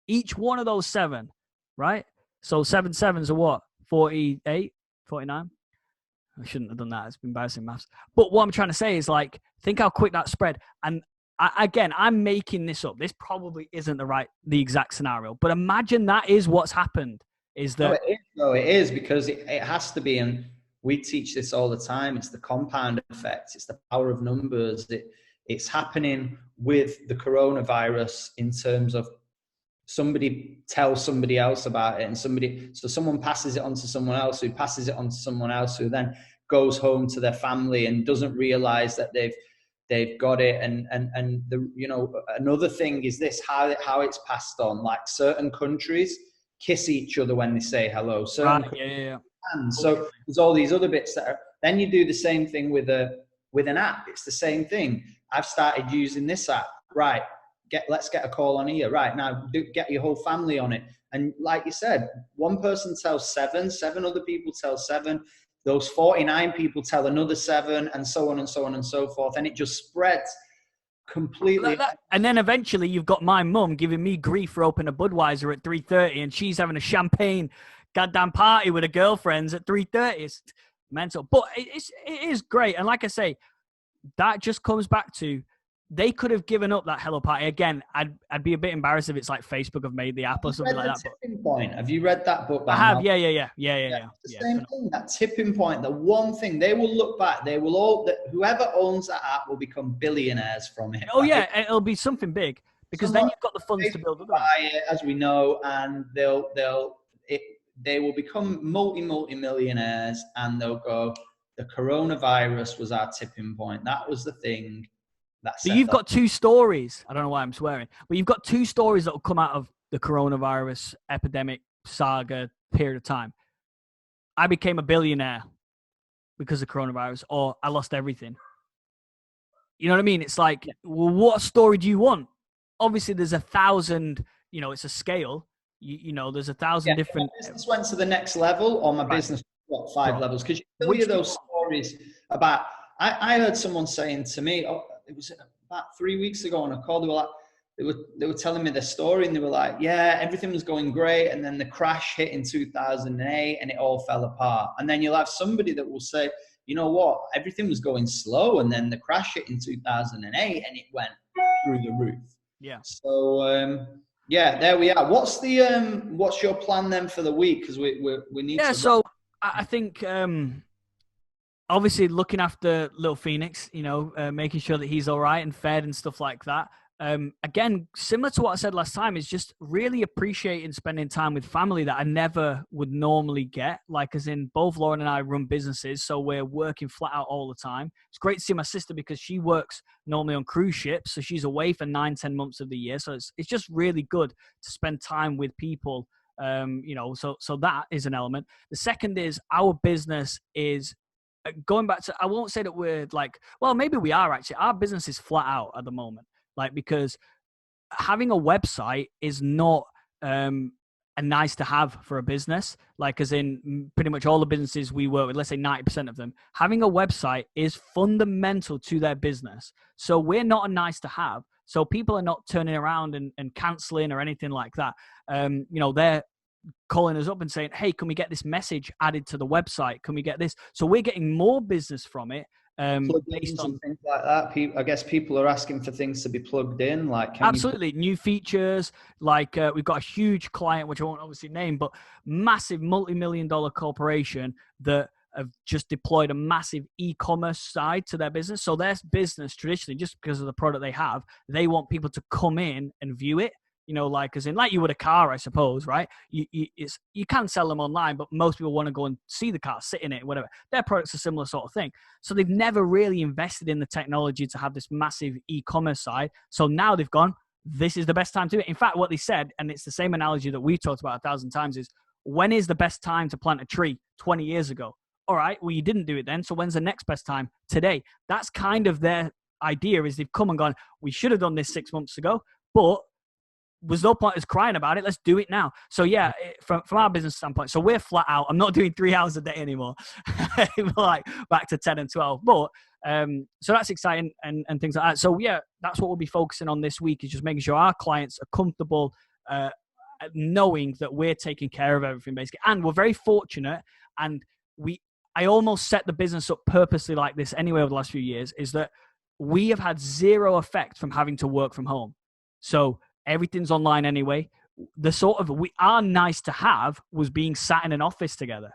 S2: each one of those 7, right? So 7 sevens are what? 48, 49? I shouldn't have done that. It's embarrassing maths. But what I'm trying to say is, like, think how quick that spread. And I'm making this up. This probably isn't the exact scenario. But imagine that is what's happened. Is that?
S1: It is because it has to be. And we teach this all the time. It's the compound effect. It's the power of numbers. It's happening with the coronavirus in terms of somebody tells somebody else about it, and someone passes it on to someone else, who passes it on to someone else, who then goes home to their family and doesn't realize that they've got it. And another thing is this, how it's passed on. Like, certain countries kiss each other when they say hello. And so there's all these other bits that are, then you do the same thing with an app. It's the same thing. I've started using this app. Right. Let's get a call on here. Right now, get your whole family on it. And like you said, one person tells 7 other people tell 7. Those 49 people tell another 7, and so on and so on and so forth. And it just spreads completely.
S2: And then eventually you've got my mum giving me grief for opening a Budweiser at 3:30, and she's having a champagne goddamn party with her girlfriends at 3:30. It's mental. But it is great. And like I say, that just comes back to they could have given up that Holowaty. Again, I'd be a bit embarrassed if it's like Facebook have made the app or something like that.
S1: Tipping Point. Have you read that book?
S2: I have. Yeah.
S1: The same thing. That tipping point. The one thing they will look back. They will all. Whoever owns that app will become billionaires from it.
S2: Oh yeah, it'll be something big because then you've got the funds to build it up.
S1: As we know, and they will become multi-millionaires, and they'll go, the coronavirus was our tipping point. That was the thing.
S2: So you've got two stories. I don't know why I'm swearing, but you've got two stories that will come out of the coronavirus epidemic saga period of time. I became a billionaire because of coronavirus, or I lost everything. You know what I mean? It's like, well, what story do you want? Obviously, there's 1,000, it's a scale. There's 1,000 different.
S1: My business went to the next level, or my business got 5 levels. Because you hear those stories about, I heard someone saying to me, it was about 3 weeks ago on a call, they were telling me their story, and they were like, yeah, everything was going great, and then the crash hit in 2008 and it all fell apart. And then you'll have somebody that will say, you know what, everything was going slow, and then the crash hit in 2008 and it went through the roof.
S2: Yeah.
S1: So there we are. What's your plan then for the week? Because we need to.
S2: So I think obviously looking after little Phoenix, making sure that he's all right and fed and stuff like that. Again, similar to what I said last time, is just really appreciating spending time with family that I never would normally get. Like, as in, both Lauren and I run businesses, so we're working flat out all the time. It's great to see my sister because she works normally on cruise ships, so she's away for 9-10 months of the year. So it's just really good to spend time with people. So that is an element. The second is our business is going back to, I won't say that we're like, well, maybe we are actually. Our business is flat out at the moment. Like, because having a website is not a nice to have for a business. Like, as in pretty much all the businesses we work with, let's say 90% of them, having a website is fundamental to their business. So we're not a nice to have. So people are not turning around and canceling or anything like that. They're calling us up and saying, hey, can we get this message added to the website? Can we get this? So we're getting more business from it. Based on
S1: things like that. I guess people are asking for things to be plugged in. Like,
S2: absolutely new features. Like we've got a huge client, which I won't obviously name, but massive multi-million-dollar corporation that have just deployed a massive e-commerce side to their business. So their business traditionally, just because of the product they have, they want people to come in and view it. Like, as in, like you would a car, I suppose, right? You can sell them online, but most people want to go and see the car, sit in it, whatever. Their product's a similar sort of thing. So they've never really invested in the technology to have this massive e-commerce side. So now they've gone, this is the best time to do it. In fact, what they said, and it's the same analogy that we've talked about 1,000 times, is when is the best time to plant a tree? 20 years ago. All right, well, you didn't do it then. So when's the next best time? Today. That's kind of their idea, is they've come and gone, we should have done this 6 months ago, but was no point us crying about it. Let's do it now. So yeah, from our business standpoint, so we're flat out. I'm not doing 3 hours a day anymore. We're like back to 10 and 12. But so that's exciting and things like that. So yeah, that's what we'll be focusing on this week, is just making sure our clients are comfortable knowing that we're taking care of everything basically. And we're very fortunate, and I almost set the business up purposely like this anyway over the last few years, is that we have had zero effect from having to work from home. So everything's online anyway. Our nice to have was being sat in an office together.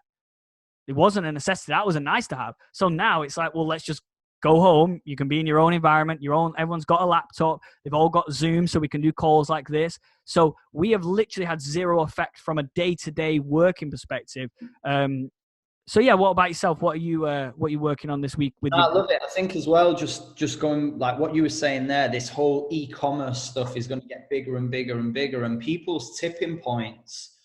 S2: It wasn't a necessity. That was a nice to have. So now it's like, well, let's just go home. You can be in your own environment, everyone's got a laptop. They've all got Zoom, so we can do calls like this. So we have literally had zero effect from a day-to-day working perspective. So yeah, what about yourself? What are you working on this week?
S1: I love it. I think as well, just going like what you were saying there, this whole e-commerce stuff is going to get bigger and bigger and bigger, and people's tipping points.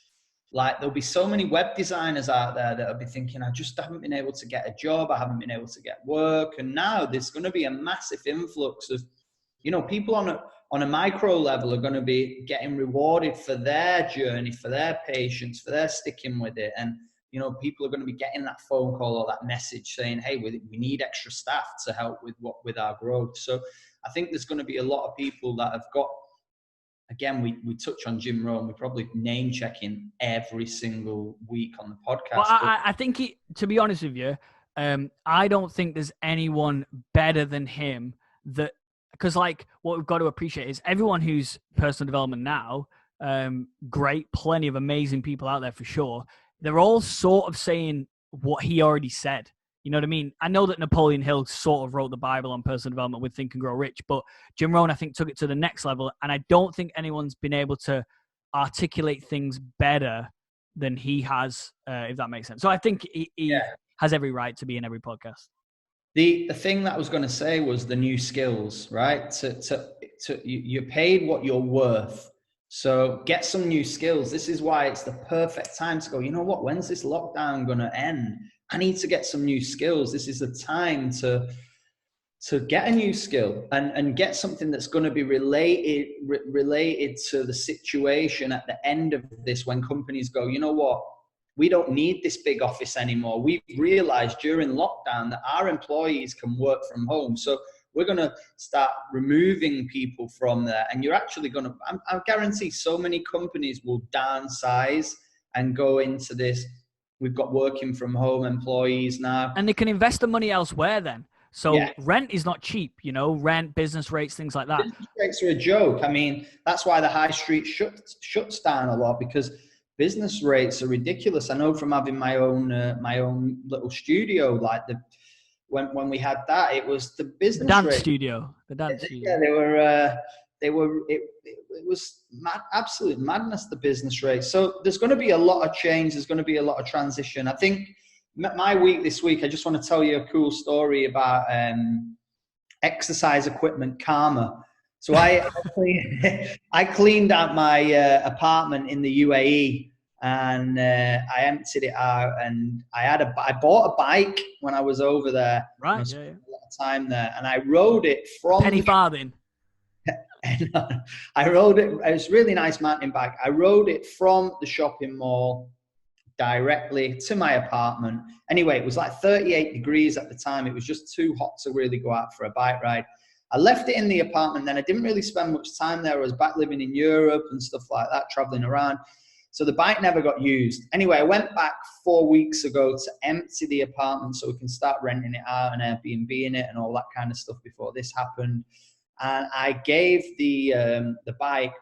S1: Like, there'll be so many web designers out there that'll be thinking, I just haven't been able to get a job. I haven't been able to get work. And now there's going to be a massive influx of, people on a micro level are going to be getting rewarded for their journey, for their patience, for their sticking with it. And people are going to be getting that phone call or that message saying, hey, we need extra staff to help with our growth. So I think there's going to be a lot of people that have got, again, we touch on Jim Rohn. We're probably name checking every single week on the podcast.
S2: Well, I think, to be honest with you, I don't think there's anyone better than him that because like what we've got to appreciate is everyone who's personal development now, great, plenty of amazing people out there for sure. They're all sort of saying what he already said. You know what I mean? I know that Napoleon Hill sort of wrote the Bible on personal development with Think and Grow Rich, but Jim Rohn, I think, took it to the next level. And I don't think anyone's been able to articulate things better than he has, if that makes sense. So I think he has every right to be in every podcast.
S1: The thing that I was going to say was the new skills, right? You're paid what you're worth. So get some new skills. This is why it's the perfect time to go, you know what, when's this lockdown going to end? I need to get some new skills. This is the time to get a new skill and get something that's going to be related to the situation at the end of this, when companies go, you know what, we don't need this big office anymore. We've realized during lockdown that our employees can work from home. So we're going to start removing people from there. And you're actually going to, I guarantee so many companies will downsize and go into this. We've got working from home employees now.
S2: And they can invest the money elsewhere then. So rent is not cheap, you know, rent, business rates, things like that.
S1: Business rates are a joke. I mean, that's why the high street shuts down a lot, because business rates are ridiculous. I know from having my own little studio, like when we had that, it was the business
S2: dance
S1: rate.
S2: studio. The dance studio.
S1: Yeah, it was absolute madness, the business rate. So there's going to be a lot of change. There's going to be a lot of transition. I think my week this week, I just want to tell you a cool story about exercise equipment karma. So I cleaned out my apartment in the UAE, and I emptied it out, and I bought a bike when I was over there.
S2: Right.
S1: I spent a lot of time there, and I rode it from
S2: penny farthing.
S1: I rode it. It was a really nice mountain bike. I rode it from the shopping mall directly to my apartment. Anyway, it was like 38 degrees at the time. It was just too hot to really go out for a bike ride. I left it in the apartment. Then I didn't really spend much time there. I was back living in Europe and stuff like that, traveling around. So the bike never got used. Anyway, I went back 4 weeks ago to empty the apartment so we can start renting it out and Airbnb in it and all that kind of stuff before this happened. And I gave the bike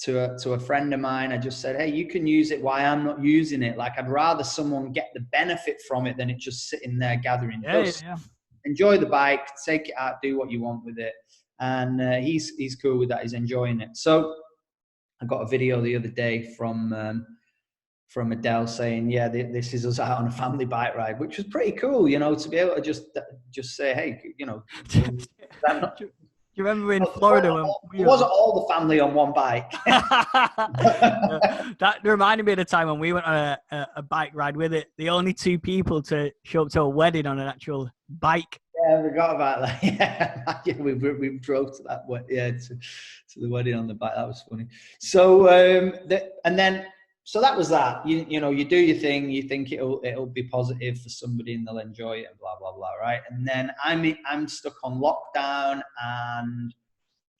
S1: to a friend of mine. I just said, hey, you can use it while I'm not using it. Like, I'd rather someone get the benefit from it than it just sitting there gathering dust. Yeah. Enjoy the bike, take it out, do what you want with it. And he's cool with that. He's enjoying it. So I got a video the other day from Adele saying, yeah, this is us out on a family bike ride, which was pretty cool, you know, to be able to just say, hey, you know.
S2: You remember in Florida when
S1: it wasn't all the family on one bike.
S2: That reminded me of the time when we went on a bike ride with it. The only two people to show up to a wedding on an actual bike.
S1: Yeah, I forgot about that. Yeah, we drove to that. Yeah, to the wedding on the bike. That was funny. So so that was that. You know, you do your thing. You think it'll be positive for somebody and they'll enjoy it and blah blah blah, right? And then I'm stuck on lockdown and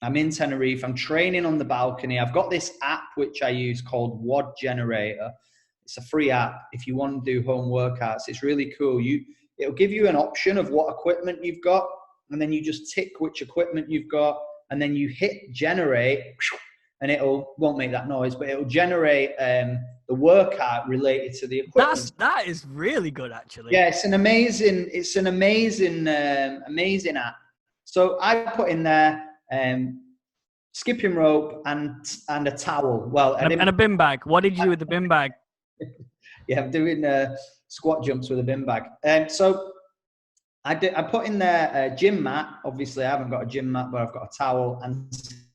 S1: I'm in Tenerife. I'm training on the balcony. I've got this app which I use called WOD Generator. It's a free app if you want to do home workouts. It's really cool. It'll give you an option of what equipment you've got, and then you just tick which equipment you've got, and then you hit generate. And won't make that noise, but it'll generate the workout related to the equipment.
S2: That is really good, actually.
S1: Yeah, it's an amazing app. So I put in there skipping rope and a towel. Well,
S2: and a bin bag. What did you do with the bin bag?
S1: Yeah, I'm doing squat jumps with a bin bag. So I put in there a gym mat. Obviously, I haven't got a gym mat, but I've got a towel and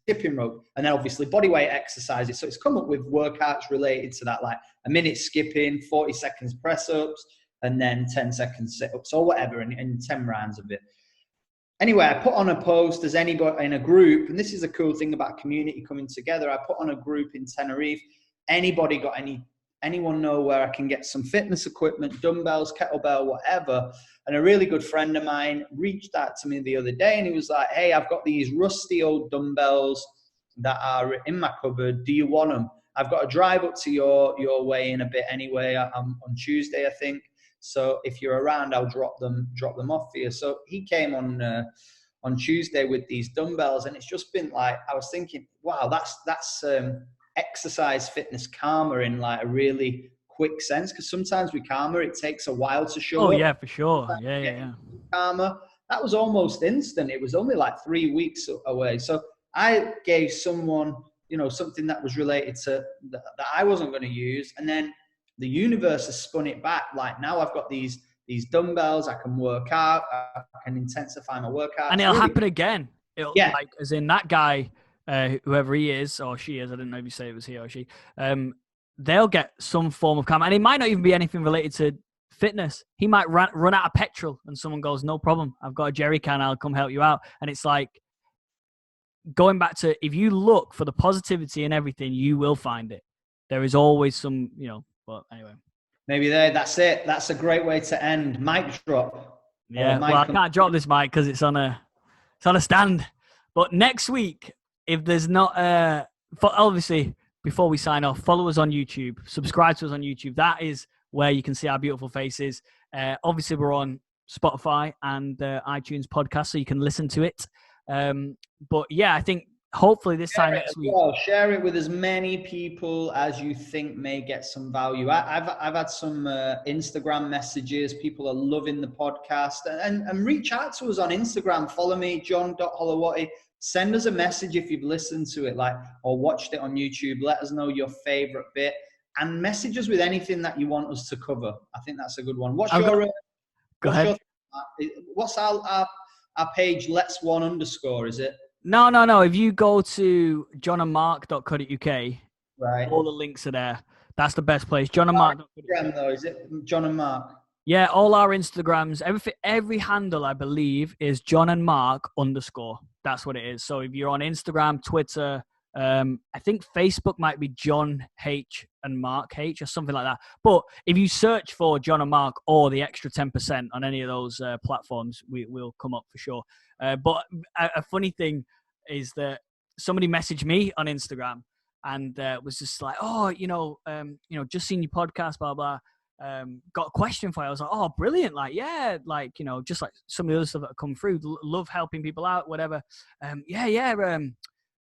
S1: skipping rope, and then obviously bodyweight exercises. So it's come up with workouts related to that, like a minute skipping, 40 seconds press ups, and then 10 seconds sit ups or whatever, and 10 rounds of it. Anyway, I put on a post as anybody in a group, and this is a cool thing about community coming together. I put on a group in Tenerife. Anybody got anyone know where I can get some fitness equipment, dumbbells, kettlebell, whatever? And a really good friend of mine reached out to me the other day, and he was like, hey, I've got these rusty old dumbbells that are in my cupboard. Do you want them? I've got to drive up to your way in a bit anyway. I'm on Tuesday, I think. So if you're around, I'll drop them off for you. So he came on on Tuesday with these dumbbells, and it's just been like, I was thinking, wow, that's exercise fitness karma in like a really quick sense, because sometimes with karma it takes a while to show up.
S2: Oh yeah, for sure. Yeah.
S1: Karma, that was almost instant. It was only like 3 weeks away. So I gave someone, you know, something that was related to that I wasn't going to use, and then the universe has spun it back. Like now I've got these dumbbells, I can work out, I can intensify my workout.
S2: And it'll happen again.
S1: Yeah.
S2: Like, as in that guy, whoever he is or she is, I didn't know if you say it was he or she, they'll get some form of karma. And it might not even be anything related to fitness. He might run out of petrol and someone goes, no problem, I've got a jerry can, I'll come help you out. And it's like, going back to, if you look for the positivity in everything, you will find it. There is always some, you know, but anyway.
S1: Maybe that's it. That's a great way to end. Mic drop.
S2: Yeah, well, I can't drop this mic because it's on a stand. But next week, if there's not, obviously, before we sign off, follow us on YouTube, subscribe to us on YouTube. That is where you can see our beautiful faces. Obviously, we're on Spotify and iTunes podcast, so you can listen to it. But yeah, I think hopefully this time next week.
S1: Well, share it with as many people as you think may get some value. I've had some Instagram messages. People are loving the podcast, and reach out to us on Instagram. Follow me, john.holowaty. Send us a message if you've listened to it, like, or watched it on YouTube. Let us know your favorite bit, and message us with anything that you want us to cover. I think that's a good one.
S2: Go ahead.
S1: What's our page? Let's one _ is it?
S2: No. If you go to johnandmark.co.uk,
S1: right,
S2: all the links are there. That's the best place. johnandmark.co.uk.
S1: Instagram though, is it John and Mark?
S2: Yeah, all our Instagrams, every handle, I believe, is johnandmark_. That's what it is. So if you're on Instagram, Twitter, I think Facebook might be John H and Mark H or something like that. But if you search for John and Mark or the extra 10% on any of those platforms, we will come up for sure. But a funny thing is that somebody messaged me on Instagram and was just like, oh, just seen your podcast, blah, blah. Got a question for you. I was like, oh, brilliant. Like, yeah, like, just like some of the other stuff that have come through. Love helping people out, whatever.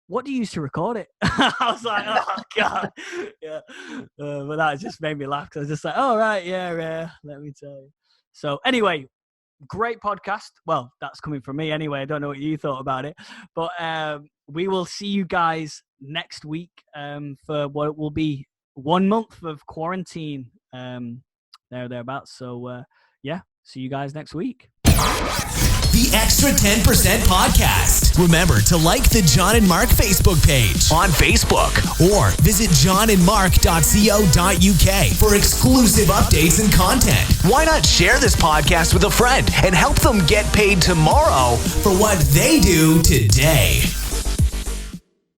S2: What do you use to record it? I was like, oh, God. Yeah. But that just made me laugh because I was just like, oh, right, yeah, let me tell you. So anyway, great podcast. Well, that's coming from me anyway. I don't know what you thought about it. But we will see you guys next week for what will be 1 month of quarantine. Thereabouts. So, see you guys next week.
S3: The Extra 10% Podcast. Remember to like the John and Mark Facebook page on Facebook or visit johnandmark.co.uk for exclusive updates and content. Why not share this podcast with a friend and help them get paid tomorrow for what they do today?